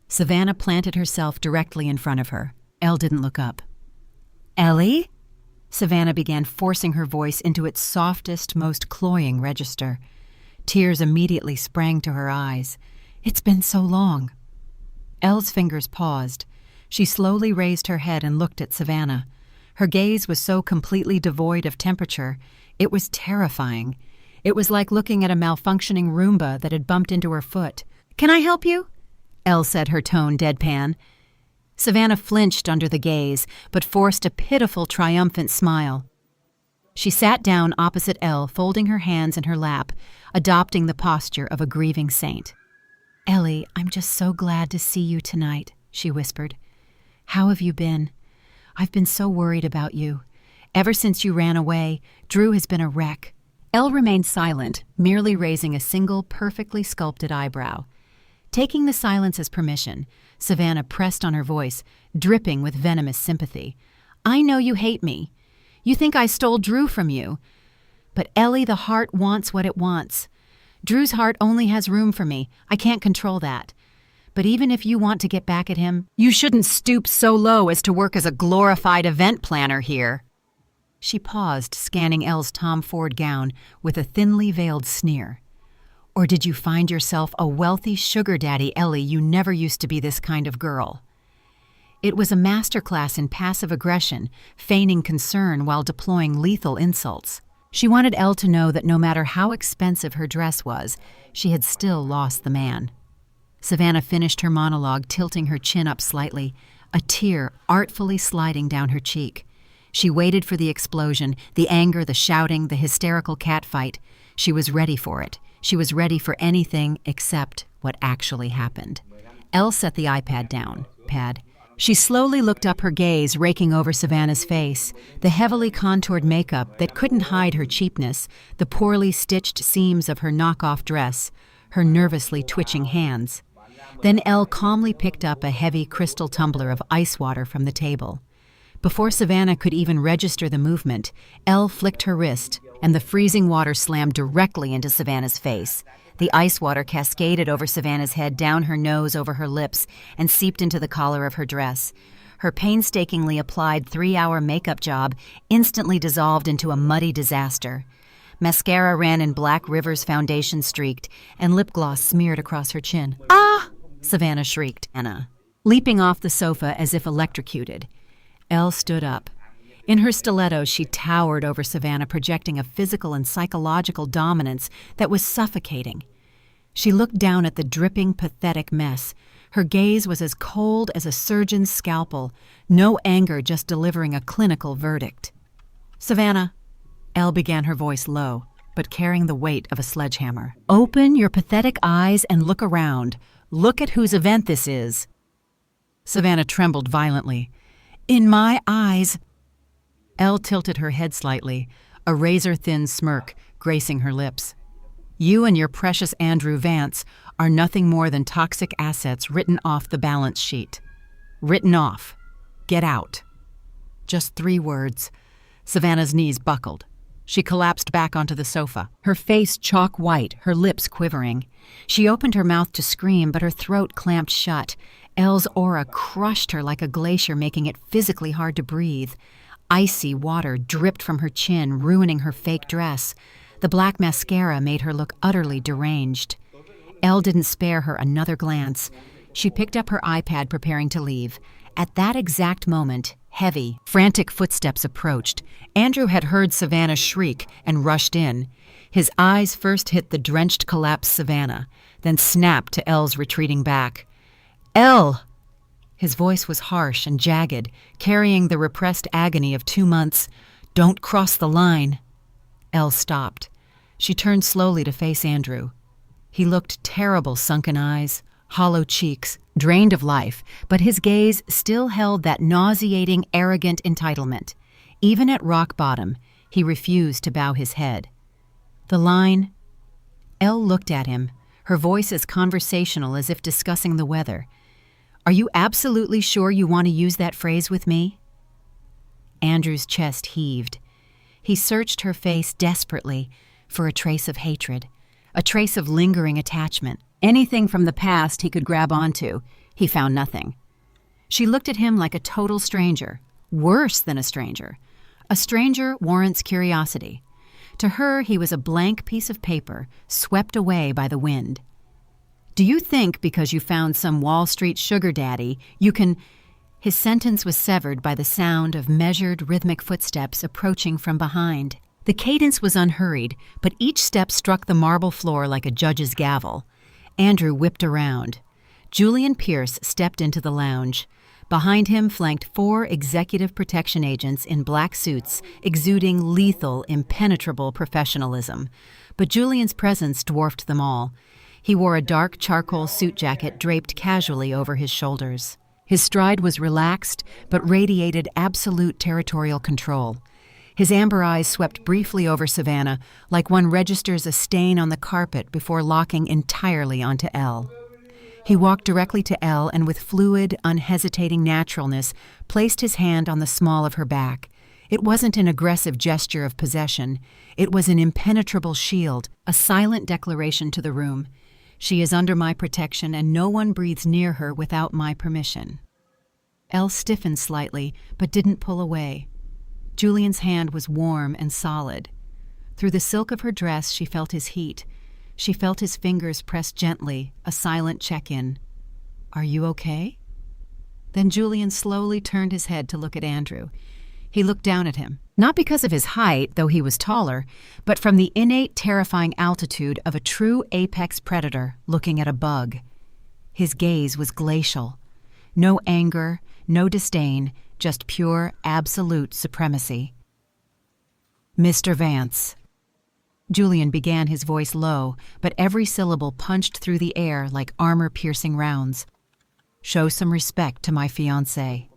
Savannah planted herself directly in front of her. Elle didn't look up. "Ellie?" Savannah began forcing her voice into its softest, most cloying register. Tears immediately sprang to her eyes. "It's been so long." Elle's fingers paused. She slowly raised her head and looked at Savannah. Her gaze was so completely devoid of temperature, it was terrifying. It was like looking at a malfunctioning Roomba that had bumped into her foot. "Can I help you?" Elle said, her tone deadpan. Savannah flinched under the gaze, but forced a pitiful, triumphant smile. She sat down opposite Elle, folding her hands in her lap, adopting the posture of a grieving saint. "Ellie, I'm just so glad to see you tonight," she whispered. "How have you been? I've been so worried about you. Ever since you ran away, Drew has been a wreck." Elle remained silent, merely raising a single, perfectly sculpted eyebrow. Taking the silence as permission, Savannah pressed on her voice, dripping with venomous sympathy. "I know you hate me. You think I stole Drew from you. But Ellie, the heart wants what it wants. Drew's heart only has room for me. I can't control that. But even if you want to get back at him, you shouldn't stoop so low as to work as a glorified event planner here." She paused, scanning Elle's Tom Ford gown with a thinly veiled sneer. "Or did you find yourself a wealthy sugar daddy, Ellie? You never used to be this kind of girl." It was a masterclass in passive aggression, feigning concern while deploying lethal insults. She wanted Elle to know that no matter how expensive her dress was, she had still lost the man. Savannah finished her monologue, tilting her chin up slightly, a tear artfully sliding down her cheek. She waited for the explosion, the anger, the shouting, the hysterical catfight. She was ready for it. She was ready for anything except what actually happened. Elle set the iPad down. She slowly looked up, her gaze raking over Savannah's face, the heavily contoured makeup that couldn't hide her cheapness, the poorly stitched seams of her knockoff dress, her nervously twitching hands. Then Elle calmly picked up a heavy crystal tumbler of ice water from the table. Before Savannah could even register the movement, Elle flicked her wrist, and the freezing water slammed directly into Savannah's face. The ice water cascaded over Savannah's head, down her nose, over her lips, and seeped into the collar of her dress. Her painstakingly applied 3-hour makeup job instantly dissolved into a muddy disaster. Mascara ran in black rivers, foundation streaked, and lip gloss smeared across her chin. "Ah!" Savannah shrieked, leaping off the sofa as if electrocuted. Elle stood up. In her stilettos, she towered over Savannah, projecting a physical and psychological dominance that was suffocating. She looked down at the dripping, pathetic mess. Her gaze was as cold as a surgeon's scalpel, no anger, just delivering a clinical verdict. "Savannah," Elle began, her voice low, but carrying the weight of a sledgehammer. "Open your pathetic eyes and look around. Look at whose event this is." Savannah trembled violently. "In my eyes..." Elle tilted her head slightly, a razor-thin smirk gracing her lips. "You and your precious Andrew Vance are nothing more than toxic assets written off the balance sheet. Written off. Get out." Just 3 words. Savannah's knees buckled. She collapsed back onto the sofa, her face chalk white, her lips quivering. She opened her mouth to scream, but her throat clamped shut. Elle's aura crushed her like a glacier, making it physically hard to breathe. Icy water dripped from her chin, ruining her fake dress. The black mascara made her look utterly deranged. Elle didn't spare her another glance. She picked up her iPad, preparing to leave. At that exact moment, heavy, frantic footsteps approached. Andrew had heard Savannah shriek and rushed in. His eyes first hit the drenched, collapsed Savannah, then snapped to Elle's retreating back. "Elle!" His voice was harsh and jagged, carrying the repressed agony of 2 months. "Don't cross the line." Elle stopped. She turned slowly to face Andrew. He looked terrible, sunken eyes, hollow cheeks, drained of life, but his gaze still held that nauseating, arrogant entitlement. Even at rock bottom, he refused to bow his head. "The line..." Elle looked at him, her voice as conversational as if discussing the weather. "Are you absolutely sure you want to use that phrase with me?" Andrew's chest heaved. He searched her face desperately for a trace of hatred, a trace of lingering attachment. Anything from the past he could grab onto. He found nothing. She looked at him like a total stranger, worse than a stranger. A stranger warrants curiosity. To her, he was a blank piece of paper swept away by the wind. Do you think because you found some Wall Street sugar daddy, you can... His sentence was severed by the sound of measured, rhythmic footsteps approaching from behind. The cadence was unhurried, but each step struck the marble floor like a judge's gavel. Andrew whipped around. Julian Pierce stepped into the lounge. Behind him flanked 4 executive protection agents in black suits, exuding lethal, impenetrable professionalism. But Julian's presence dwarfed them all. He wore a dark charcoal suit jacket draped casually over his shoulders. His stride was relaxed, but radiated absolute territorial control. His amber eyes swept briefly over Savannah, like one registers a stain on the carpet before locking entirely onto Elle. He walked directly to Elle and with fluid, unhesitating naturalness, placed his hand on the small of her back. It wasn't an aggressive gesture of possession. It was an impenetrable shield, a silent declaration to the room. She is under my protection, and no one breathes near her without my permission. Elle stiffened slightly, but didn't pull away. Julian's hand was warm and solid. Through the silk of her dress, she felt his heat. She felt his fingers press gently, a silent check-in. Are you okay? Then Julian slowly turned his head to look at Andrew. He looked down at him, not because of his height, though he was taller, but from the innate terrifying altitude of a true apex predator looking at a bug. His gaze was glacial. No anger, no disdain, just pure, absolute supremacy. Mr. Vance. Julian began, his voice low, but every syllable punched through the air like armor-piercing rounds. Show some respect to my fiancé.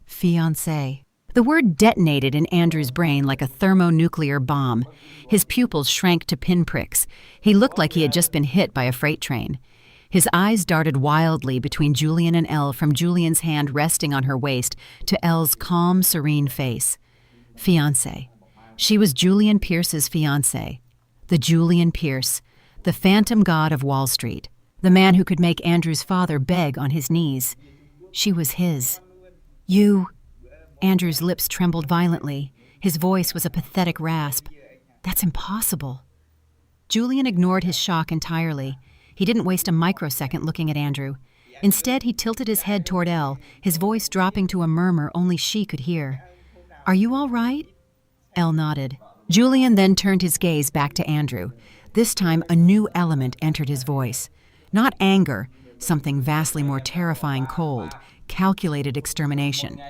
Fiancé. The word detonated in Andrew's brain like a thermonuclear bomb. His pupils shrank to pinpricks. He looked like he had just been hit by a freight train. His eyes darted wildly between Julian and Elle, from Julian's hand resting on her waist to Elle's calm, serene face. Fiancé. She was Julian Pierce's fiancé. The Julian Pierce, the phantom god of Wall Street, the man who could make Andrew's father beg on his knees. She was his. You... Andrew's lips trembled violently. His voice was a pathetic rasp. That's impossible. Julian ignored his shock entirely. He didn't waste a microsecond looking at Andrew. Instead, he tilted his head toward Elle, his voice dropping to a murmur only she could hear. Are you all right? Elle nodded. Julian then turned his gaze back to Andrew. This time, a new element entered his voice. Not anger, something vastly more terrifying, cold, calculated extermination.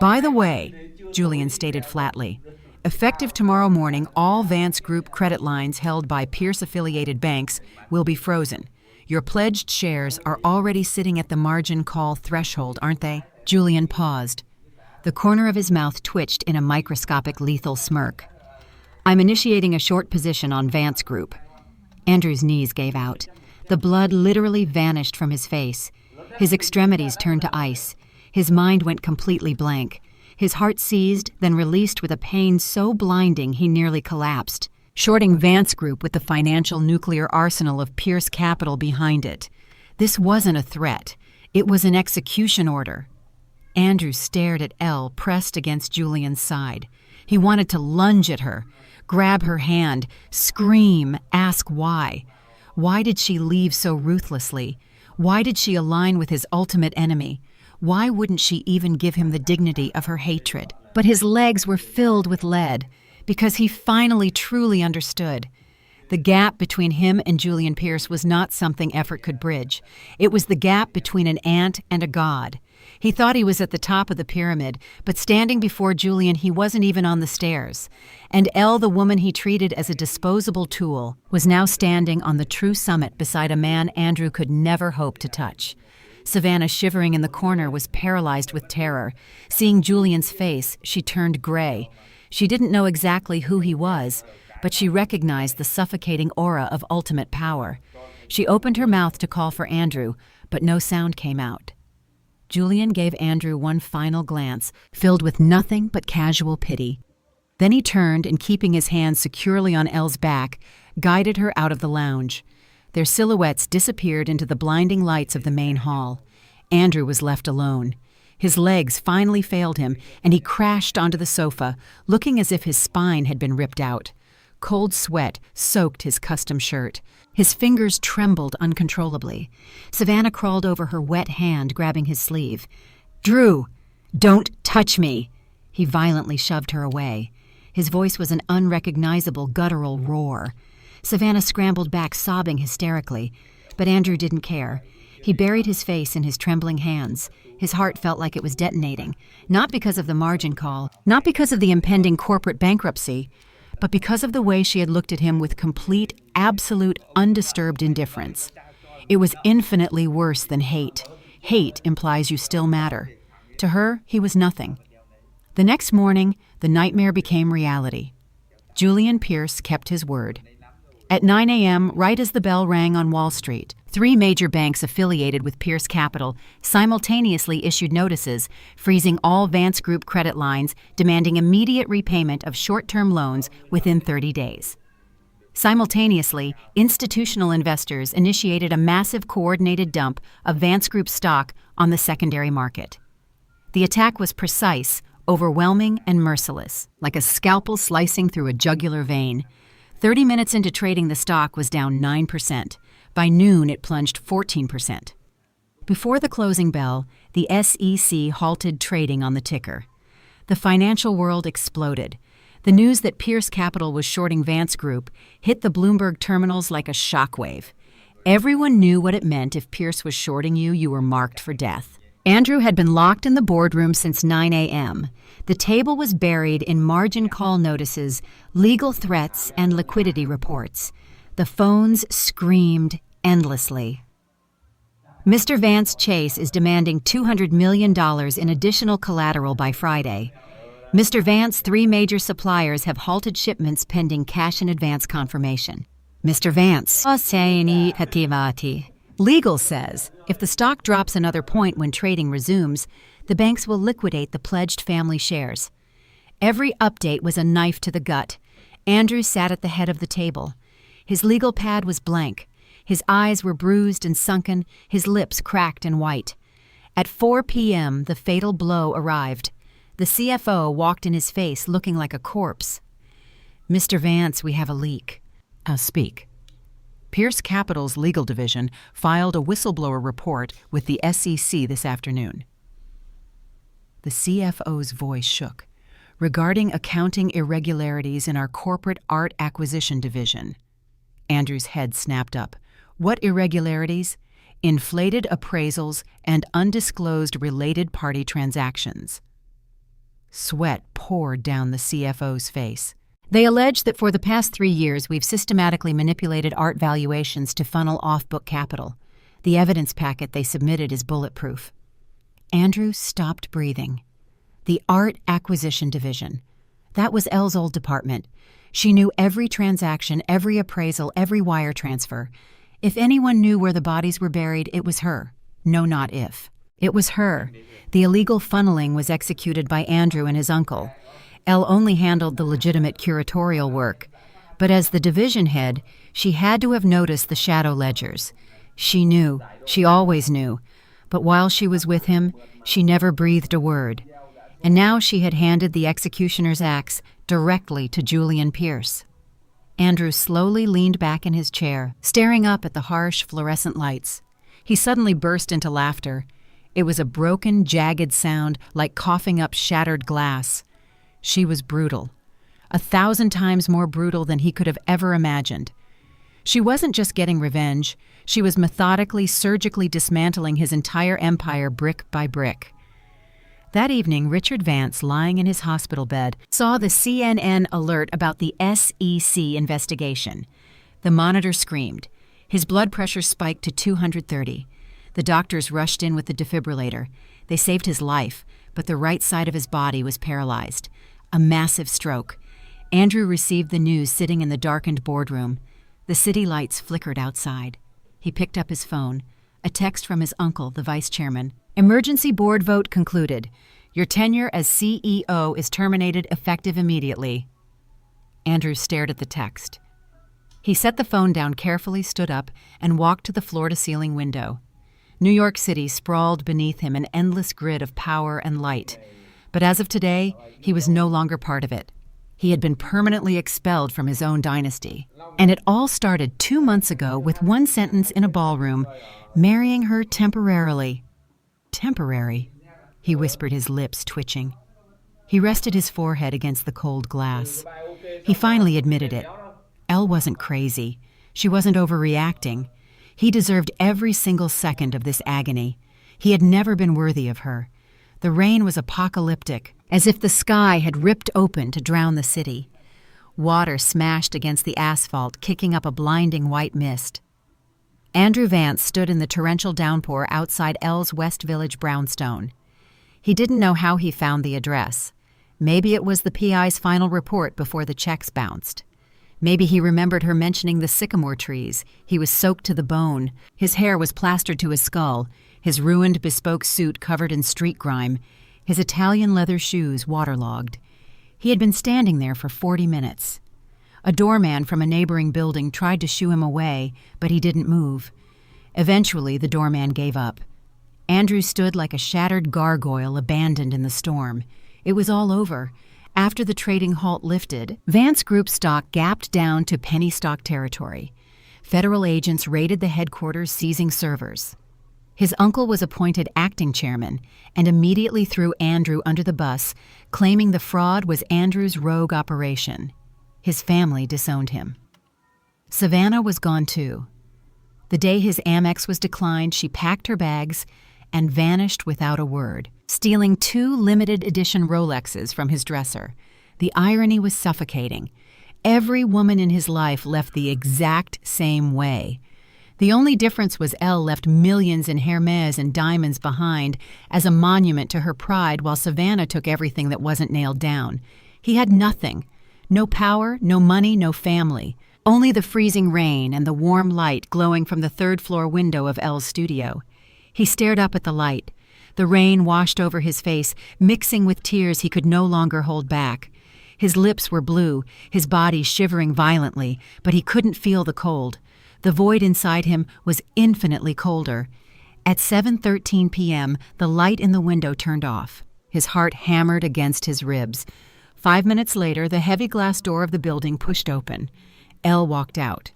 By the way, Julian stated flatly, effective tomorrow morning, all Vance Group credit lines held by Pierce-affiliated banks will be frozen. Your pledged shares are already sitting at the margin call threshold, aren't they? Julian paused. The corner of his mouth twitched in a microscopic, lethal smirk. I'm initiating a short position on Vance Group. Andrew's knees gave out. The blood literally vanished from his face. His extremities turned to ice. His mind went completely blank. His heart seized, then released with a pain so blinding he nearly collapsed. Shorting Vance Group with the financial nuclear arsenal of Pierce Capital behind it. This wasn't a threat. It was an execution order. Andrew stared at Elle pressed against Julian's side. He wanted to lunge at her, grab her hand, scream, ask why. Why did she leave so ruthlessly? Why did she align with his ultimate enemy? Why wouldn't she even give him the dignity of her hatred? But his legs were filled with lead, because he finally truly understood. The gap between him and Julian Pierce was not something effort could bridge. It was the gap between an ant and a god. He thought he was at the top of the pyramid, but standing before Julian, he wasn't even on the stairs. And Elle, the woman he treated as a disposable tool, was now standing on the true summit beside a man Andrew could never hope to touch. Savannah, shivering in the corner, was paralyzed with terror. Seeing Julian's face, she turned gray. She didn't know exactly who he was, but she recognized the suffocating aura of ultimate power. She opened her mouth to call for Andrew, but no sound came out. Julian gave Andrew one final glance, filled with nothing but casual pity. Then he turned and, keeping his hand securely on Elle's back, guided her out of the lounge. Their silhouettes disappeared into the blinding lights of the main hall. Andrew was left alone. His legs finally failed him, and he crashed onto the sofa, looking as if his spine had been ripped out. Cold sweat soaked his custom shirt. His fingers trembled uncontrollably. Savannah crawled over her wet hand, grabbing his sleeve. "Drew, don't touch me!" He violently shoved her away. His voice was an unrecognizable guttural roar. Savannah scrambled back, sobbing hysterically, but Andrew didn't care. He buried his face in his trembling hands. His heart felt like it was detonating, not because of the margin call, not because of the impending corporate bankruptcy, but because of the way she had looked at him with complete, absolute, undisturbed indifference. It was infinitely worse than hate. Hate implies you still matter. To her, he was nothing. The next morning, the nightmare became reality. Julian Pierce kept his word. At 9 a.m., right as the bell rang on Wall Street, 3 major banks affiliated with Pierce Capital simultaneously issued notices freezing all Vance Group credit lines, demanding immediate repayment of short-term loans within 30 days. Simultaneously, institutional investors initiated a massive coordinated dump of Vance Group stock on the secondary market. The attack was precise, overwhelming, and merciless, like a scalpel slicing through a jugular vein. 30 minutes into trading, the stock was down 9%. By noon, it plunged 14%. Before the closing bell, the SEC halted trading on the ticker. The financial world exploded. The news that Pierce Capital was shorting Vance Group hit the Bloomberg terminals like a shockwave. Everyone knew what it meant. If Pierce was shorting you, you were marked for death. Andrew had been locked in the boardroom since 9 a.m. The table was buried in margin call notices, legal threats, and liquidity reports. The phones screamed endlessly. Mr. Vance Chase is demanding $200 million in additional collateral by Friday. Mr. Vance, 3 major suppliers have halted shipments pending cash in advance confirmation. Mr. Vance. Legal says if the stock drops another point when trading resumes, the banks will liquidate the pledged family shares. Every update was a knife to the gut. Andrew sat at the head of the table. His legal pad was blank. His eyes were bruised and sunken, his lips cracked and white. At 4 p.m., the fatal blow arrived. The CFO walked in his face, looking like a corpse. "Mr. Vance, we have a leak." "I'll speak." Pierce Capital's legal division filed a whistleblower report with the SEC this afternoon. The CFO's voice shook. "Regarding accounting irregularities in our corporate art acquisition division." Andrew's head snapped up. "What irregularities?" "Inflated appraisals and undisclosed related party transactions." Sweat poured down the CFO's face. "They allege that for the past 3 years we've systematically manipulated art valuations to funnel off-book capital. The evidence packet they submitted is bulletproof." Andrew stopped breathing. The Art Acquisition Division. That was Elle's old department. She knew every transaction, every appraisal, every wire transfer. If anyone knew where the bodies were buried, it was her. No, not if. It was her. The illegal funneling was executed by Andrew and his uncle. Elle only handled the legitimate curatorial work. But as the division head, she had to have noticed the shadow ledgers. She knew. She always knew. But while she was with him, she never breathed a word. And now she had handed the executioner's axe directly to Julian Pierce. Andrew slowly leaned back in his chair, staring up at the harsh fluorescent lights. He suddenly burst into laughter. It was a broken, jagged sound like coughing up shattered glass. She was brutal. 1,000 times more brutal than he could have ever imagined. She wasn't just getting revenge. She was methodically, surgically dismantling his entire empire brick by brick. That evening, Richard Vance, lying in his hospital bed, saw the CNN alert about the SEC investigation. The monitor screamed. His blood pressure spiked to 230. The doctors rushed in with the defibrillator. They saved his life, but the right side of his body was paralyzed. A massive stroke. Andrew received the news sitting in the darkened boardroom. The city lights flickered outside. He picked up his phone. A text from his uncle, the vice chairman. Emergency board vote concluded. Your tenure as CEO is terminated effective immediately. Andrew stared at the text. He set the phone down carefully, stood up, and walked to the floor-to-ceiling window. New York City sprawled beneath him, an endless grid of power and light. But as of today, he was no longer part of it. He had been permanently expelled from his own dynasty. And it all started 2 months ago with one sentence in a ballroom, marrying her temporarily. Temporary, he whispered, his lips twitching. He rested his forehead against the cold glass. He finally admitted it. Elle wasn't crazy. She wasn't overreacting. He deserved every single second of this agony. He had never been worthy of her. The rain was apocalyptic, as if the sky had ripped open to drown the city. Water smashed against the asphalt, kicking up a blinding white mist. Andrew Vance stood in the torrential downpour outside Elle's West Village brownstone. He didn't know how he found the address. Maybe it was the PI's final report before the checks bounced. Maybe he remembered her mentioning the sycamore trees. He was soaked to the bone. His hair was plastered to his skull, his ruined bespoke suit covered in street grime, his Italian leather shoes waterlogged. He had been standing there for 40 minutes. A doorman from a neighboring building tried to shoo him away, but he didn't move. Eventually, the doorman gave up. Andrew stood like a shattered gargoyle abandoned in the storm. It was all over. After the trading halt lifted, Vance Group stock gapped down to penny stock territory. Federal agents raided the headquarters, seizing servers. His uncle was appointed acting chairman and immediately threw Andrew under the bus, claiming the fraud was Andrew's rogue operation. His family disowned him. Savannah was gone too. The day his Amex was declined, she packed her bags and vanished without a word, stealing 2 limited edition Rolexes from his dresser. The irony was suffocating. Every woman in his life left the exact same way. The only difference was Elle left millions in Hermes and diamonds behind as a monument to her pride, while Savannah took everything that wasn't nailed down. He had nothing. No power, no money, no family. Only the freezing rain and the warm light glowing from the 3rd-floor window of Elle's studio. He stared up at the light. The rain washed over his face, mixing with tears he could no longer hold back. His lips were blue, his body shivering violently, but he couldn't feel the cold. The void inside him was infinitely colder. At 7:13 p.m., the light in the window turned off. His heart hammered against his ribs. 5 minutes later, the heavy glass door of the building pushed open. Elle walked out.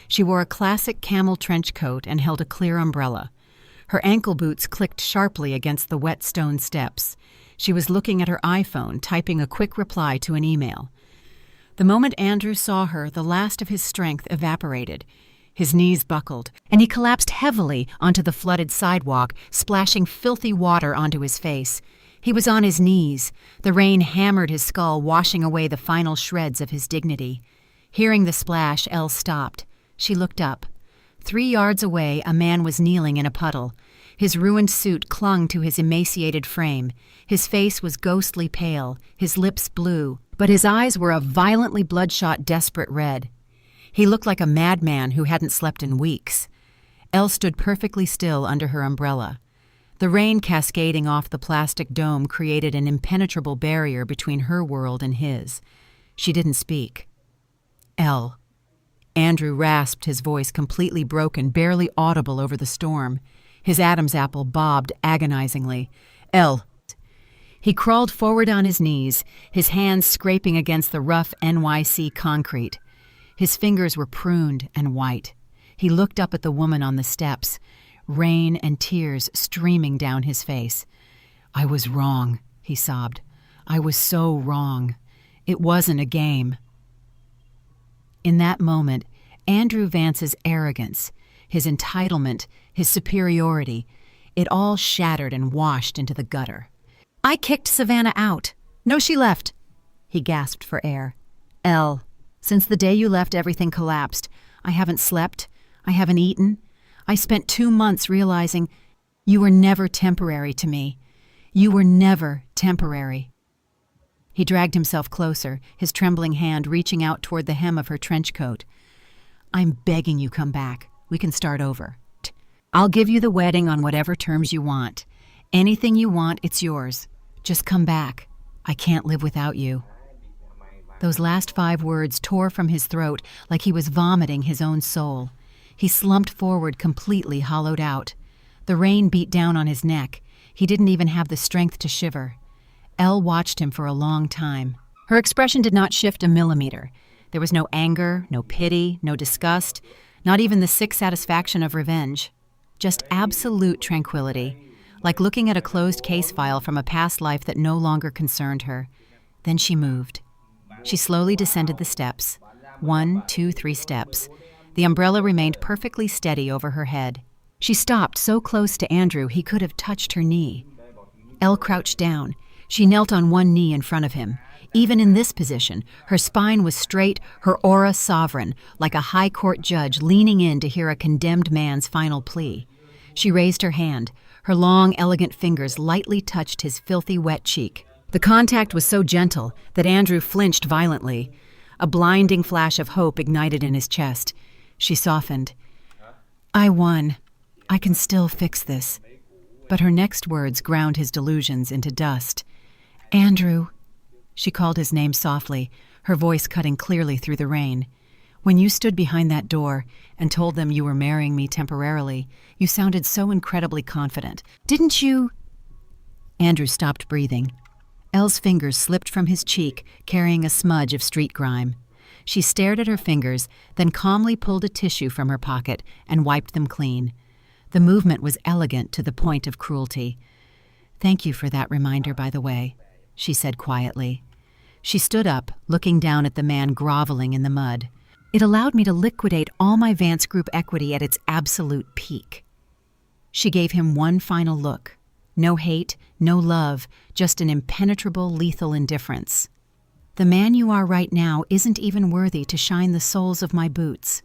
She wore a classic camel trench coat and held a clear umbrella. Her ankle boots clicked sharply against the wet stone steps. She was looking at her iPhone, typing a quick reply to an email. The moment Andrew saw her, the last of his strength evaporated. His knees buckled, and he collapsed heavily onto the flooded sidewalk, splashing filthy water onto his face. He was on his knees. The rain hammered his skull, washing away the final shreds of his dignity. Hearing the splash, Elle stopped. She looked up. 3 yards away, a man was kneeling in a puddle. His ruined suit clung to his emaciated frame. His face was ghostly pale, his lips blue, but his eyes were a violently bloodshot, desperate red. He looked like a madman who hadn't slept in weeks. Elle stood perfectly still under her umbrella. The rain cascading off the plastic dome created an impenetrable barrier between her world and his. She didn't speak. Elle. Andrew rasped, his voice completely broken, barely audible over the storm. His Adam's apple bobbed agonizingly. Elle. He crawled forward on his knees, his hands scraping against the rough NYC concrete. His fingers were pruned and white. He looked up at the woman on the steps, rain and tears streaming down his face. "I was wrong," he sobbed. "I was so wrong. It wasn't a game." In that moment, Andrew Vance's arrogance, his entitlement, his superiority, it all shattered and washed into the gutter. "I kicked Savannah out. No, she left." He gasped for air. "Elle, since the day you left, everything collapsed. I haven't slept. I haven't eaten. I spent 2 months realizing you were never temporary to me. You were never temporary." He dragged himself closer, his trembling hand reaching out toward the hem of her trench coat. "I'm begging you, come back. We can start over. I'll give you the wedding on whatever terms you want. Anything you want, it's yours. Just come back. I can't live without you." Those last 5 words tore from his throat like he was vomiting his own soul. He slumped forward, completely hollowed out. The rain beat down on his neck. He didn't even have the strength to shiver. Elle watched him for a long time. Her expression did not shift a millimeter. There was no anger, no pity, no disgust, not even the sick satisfaction of revenge. Just absolute tranquility, like looking at a closed case file from a past life that no longer concerned her. Then she moved. She slowly descended the steps. 1, 2, 3 steps. The umbrella remained perfectly steady over her head. She stopped so close to Andrew he could have touched her knee. Elle crouched down. She knelt on one knee in front of him. Even in this position, her spine was straight, her aura sovereign, like a high court judge leaning in to hear a condemned man's final plea. She raised her hand. Her long, elegant fingers lightly touched his filthy, wet cheek. The contact was so gentle that Andrew flinched violently. A blinding flash of hope ignited in his chest. She softened. "I won. I can still fix this." But her next words ground his delusions into dust. "Andrew," she called his name softly, her voice cutting clearly through the rain. "When you stood behind that door and told them you were marrying me temporarily, you sounded so incredibly confident. Didn't you—" Andrew stopped breathing. Elle's fingers slipped from his cheek, carrying a smudge of street grime. She stared at her fingers, then calmly pulled a tissue from her pocket and wiped them clean. The movement was elegant to the point of cruelty. "Thank you for that reminder, by the way," she said quietly. She stood up, looking down at the man groveling in the mud. "It allowed me to liquidate all my Vance Group equity at its absolute peak." She gave him one final look. No hate, no love, just an impenetrable, lethal indifference. "The man you are right now isn't even worthy to shine the soles of my boots."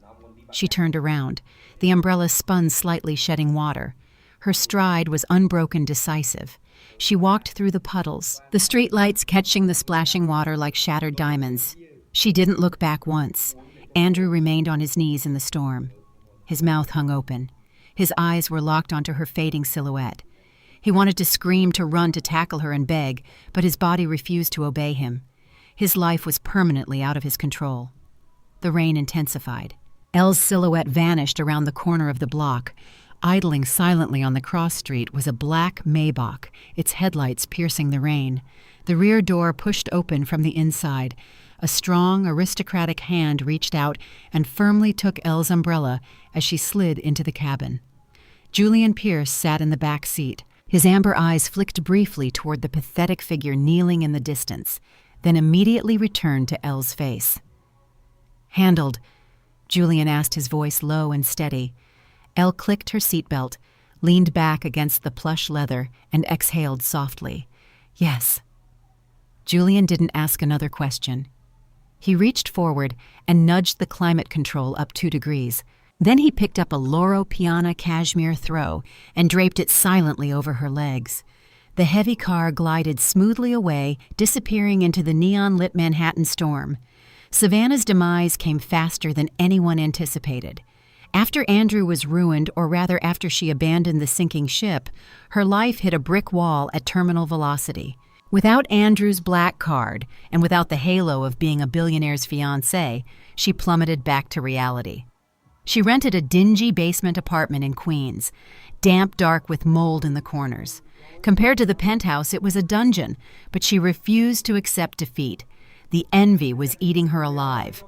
She turned around. The umbrella spun slightly, shedding water. Her stride was unbroken, decisive. She walked through the puddles, the streetlights catching the splashing water like shattered diamonds. She didn't look back once. Andrew remained on his knees in the storm. His mouth hung open. His eyes were locked onto her fading silhouette. He wanted to scream, to run, to tackle her and beg, but his body refused to obey him. His life was permanently out of his control. The rain intensified. Elle's silhouette vanished around the corner of the block. Idling silently on the cross street was a black Maybach, its headlights piercing the rain. The rear door pushed open from the inside. A strong, aristocratic hand reached out and firmly took Elle's umbrella as she slid into the cabin. Julian Pierce sat in the back seat. His amber eyes flicked briefly toward the pathetic figure kneeling in the distance, then immediately returned to Elle's face. "Handled?" Julian asked, his voice low and steady. Elle clicked her seatbelt, leaned back against the plush leather, and exhaled softly. "Yes." Julian didn't ask another question. He reached forward and nudged the climate control up 2 degrees. Then he picked up a Loro Piana cashmere throw and draped it silently over her legs. The heavy car glided smoothly away, disappearing into the neon-lit Manhattan storm. Savannah's demise came faster than anyone anticipated. After Andrew was ruined, or rather after she abandoned the sinking ship, her life hit a brick wall at terminal velocity. Without Andrew's black card, and without the halo of being a billionaire's fiancé, she plummeted back to reality. She rented a dingy basement apartment in Queens, damp, dark with mold in the corners. Compared to the penthouse, it was a dungeon, but she refused to accept defeat. The envy was eating her alive.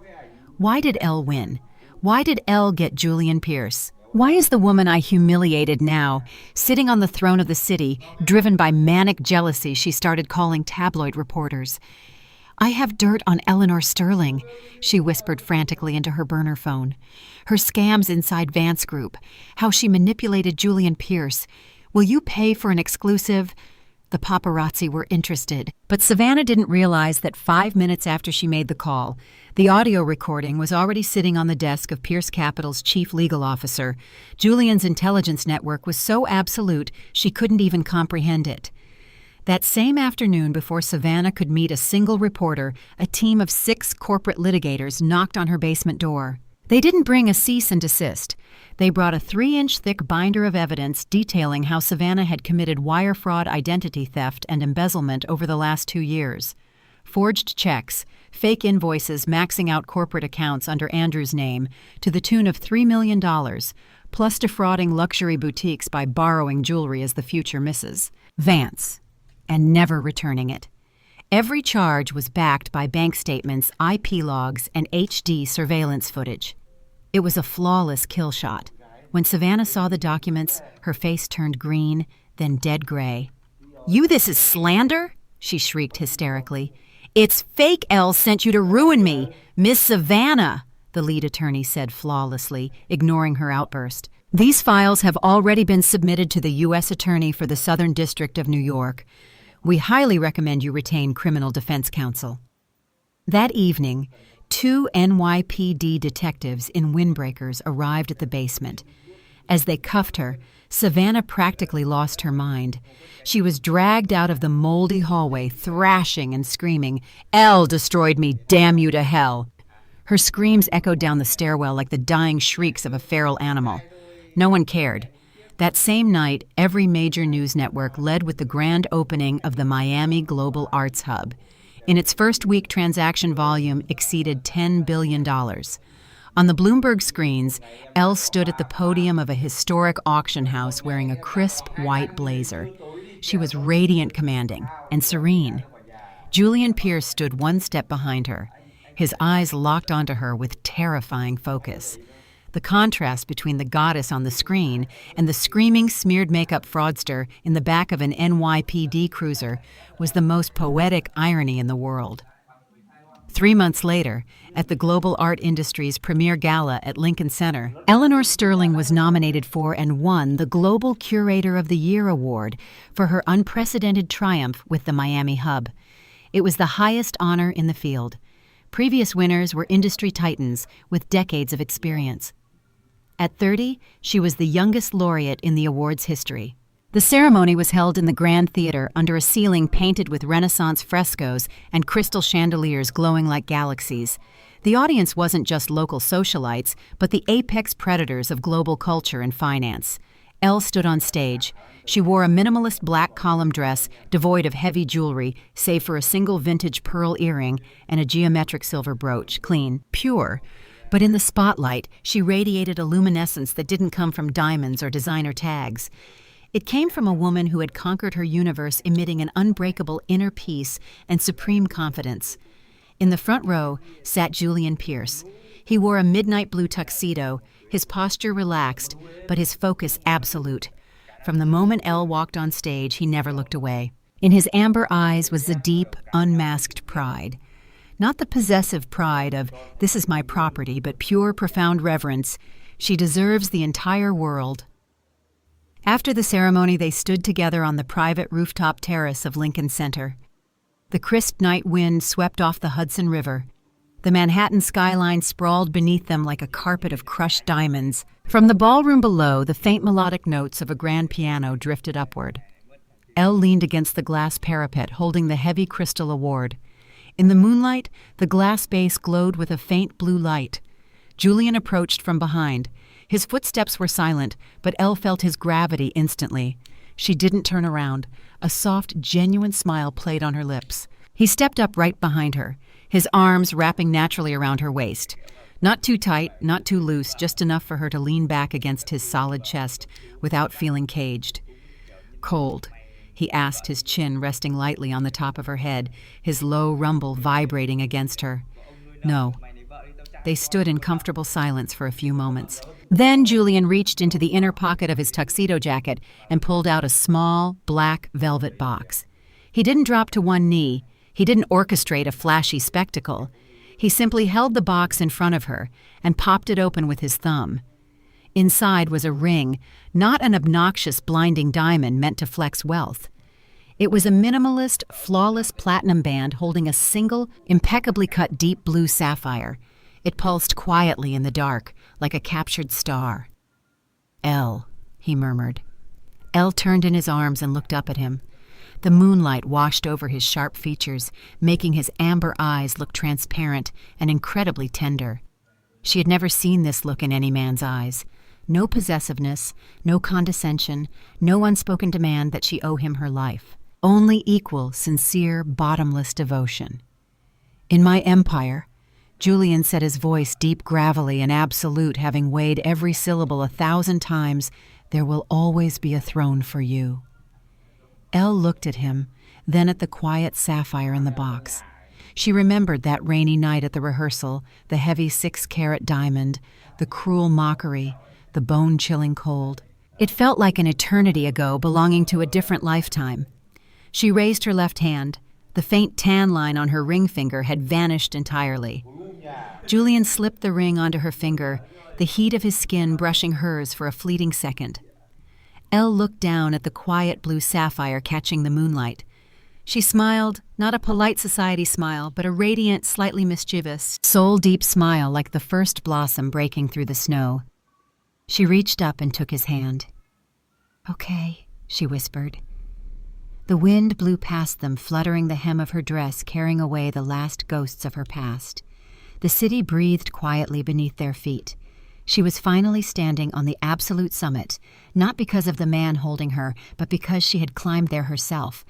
Why did Elle win? Why did Elle get Julian Pierce? Why is the woman I humiliated now, sitting on the throne of the city, driven by manic jealousy she started calling tabloid reporters? "I have dirt on Eleanor Sterling," she whispered frantically into her burner phone. "Her scams inside Vance Group, how she manipulated Julian Pierce. Will you pay for an exclusive?" The paparazzi were interested, but Savannah didn't realize that 5 minutes after she made the call, the audio recording was already sitting on the desk of Pierce Capital's chief legal officer. Julian's intelligence network was so absolute she couldn't even comprehend it. That same afternoon, before Savannah could meet a single reporter, a team of 6 corporate litigators knocked on her basement door. They didn't bring a cease and desist. They brought a 3-inch thick binder of evidence detailing how Savannah had committed wire fraud, identity theft, and embezzlement over the last 2 years. Forged checks, fake invoices maxing out corporate accounts under Andrew's name to the tune of $3 million, plus defrauding luxury boutiques by borrowing jewelry as the future missus, Vance, and never returning it. Every charge was backed by bank statements, IP logs, and HD surveillance footage. It was a flawless kill shot. When Savannah saw the documents, her face turned green, then dead gray. This is slander?" she shrieked hysterically. "It's fake. Elle sent you to ruin me. Miss Savannah," the lead attorney said flawlessly, ignoring her outburst. "These files have already been submitted to the U.S. Attorney for the Southern District of New York. We highly recommend you retain criminal defense counsel." That evening, 2 NYPD detectives in windbreakers arrived at the basement. As they cuffed her, Savannah practically lost her mind. She was dragged out of the moldy hallway, thrashing and screaming, "Elle destroyed me, damn you to hell!" Her screams echoed down the stairwell like the dying shrieks of a feral animal. No one cared. That same night, every major news network led with the grand opening of the Miami Global Arts Hub. In its first week, transaction volume exceeded $10 billion. On the Bloomberg screens, Elle stood at the podium of a historic auction house wearing a crisp white blazer. She was radiant, commanding, and serene. Julian Pierce stood one step behind her. His eyes locked onto her with terrifying focus. The contrast between the goddess on the screen and the screaming, smeared makeup fraudster in the back of an NYPD cruiser was the most poetic irony in the world. 3 months later, at the global art industry's premier gala at Lincoln Center, Eleanor Sterling was nominated for and won the Global Curator of the Year award for her unprecedented triumph with the Miami Hub. It was the highest honor in the field. Previous winners were industry titans with decades of experience. At 30, she was the youngest laureate in the award's history. The ceremony was held in the Grand Theater under a ceiling painted with Renaissance frescoes and crystal chandeliers glowing like galaxies. The audience wasn't just local socialites, but the apex predators of global culture and finance. Elle stood on stage. She wore a minimalist black column dress devoid of heavy jewelry, save for a single vintage pearl earring and a geometric silver brooch, clean, pure. But in the spotlight, she radiated a luminescence that didn't come from diamonds or designer tags. It came from a woman who had conquered her universe, emitting an unbreakable inner peace and supreme confidence. In the front row sat Julian Pierce. He wore a midnight blue tuxedo, his posture relaxed, but his focus absolute. From the moment Elle walked on stage, he never looked away. In his amber eyes was the deep, unmasked pride. Not the possessive pride of, "this is my property," but pure, profound reverence. "She deserves the entire world." After the ceremony, they stood together on the private rooftop terrace of Lincoln Center. The crisp night wind swept off the Hudson River. The Manhattan skyline sprawled beneath them like a carpet of crushed diamonds. From the ballroom below, the faint melodic notes of a grand piano drifted upward. Elle leaned against the glass parapet, holding the heavy crystal award. In the moonlight, the glass base glowed with a faint blue light. Julian approached from behind. His footsteps were silent, but Elle felt his gravity instantly. She didn't turn around. A soft, genuine smile played on her lips. He stepped up right behind her, his arms wrapping naturally around her waist. Not too tight, not too loose, just enough for her to lean back against his solid chest without feeling caged. "Cold?" he asked, his chin resting lightly on the top of her head, his low rumble vibrating against her. "No." They stood in comfortable silence for a few moments. Then Julian reached into the inner pocket of his tuxedo jacket and pulled out a small, black velvet box. He didn't drop to one knee. He didn't orchestrate a flashy spectacle. He simply held the box in front of her and popped it open with his thumb. Inside was a ring, not an obnoxious, blinding diamond meant to flex wealth. It was a minimalist, flawless platinum band holding a single, impeccably cut deep blue sapphire. It pulsed quietly in the dark, like a captured star. "Elle," he murmured. Elle turned in his arms and looked up at him. The moonlight washed over his sharp features, making his amber eyes look transparent and incredibly tender. She had never seen this look in any man's eyes. No possessiveness, no condescension, no unspoken demand that she owe him her life. Only equal, sincere, bottomless devotion. "In my empire," Julian said, his voice deep, gravelly, and absolute, having weighed every syllable 1,000 times, "there will always be a throne for you." Elle looked at him, then at the quiet sapphire in the box. She remembered that rainy night at the rehearsal, the heavy 6-carat diamond, the cruel mockery, the bone-chilling cold. It felt like an eternity ago, belonging to a different lifetime. She raised her left hand. The faint tan line on her ring finger had vanished entirely. Julian slipped the ring onto her finger, the heat of his skin brushing hers for a fleeting second. Elle looked down at the quiet blue sapphire catching the moonlight. She smiled, not a polite society smile, but a radiant, slightly mischievous, soul-deep smile like the first blossom breaking through the snow. She reached up and took his hand. "Okay," she whispered. The wind blew past them, fluttering the hem of her dress, carrying away the last ghosts of her past. The city breathed quietly beneath their feet. She was finally standing on the absolute summit, not because of the man holding her, but because she had climbed there herself,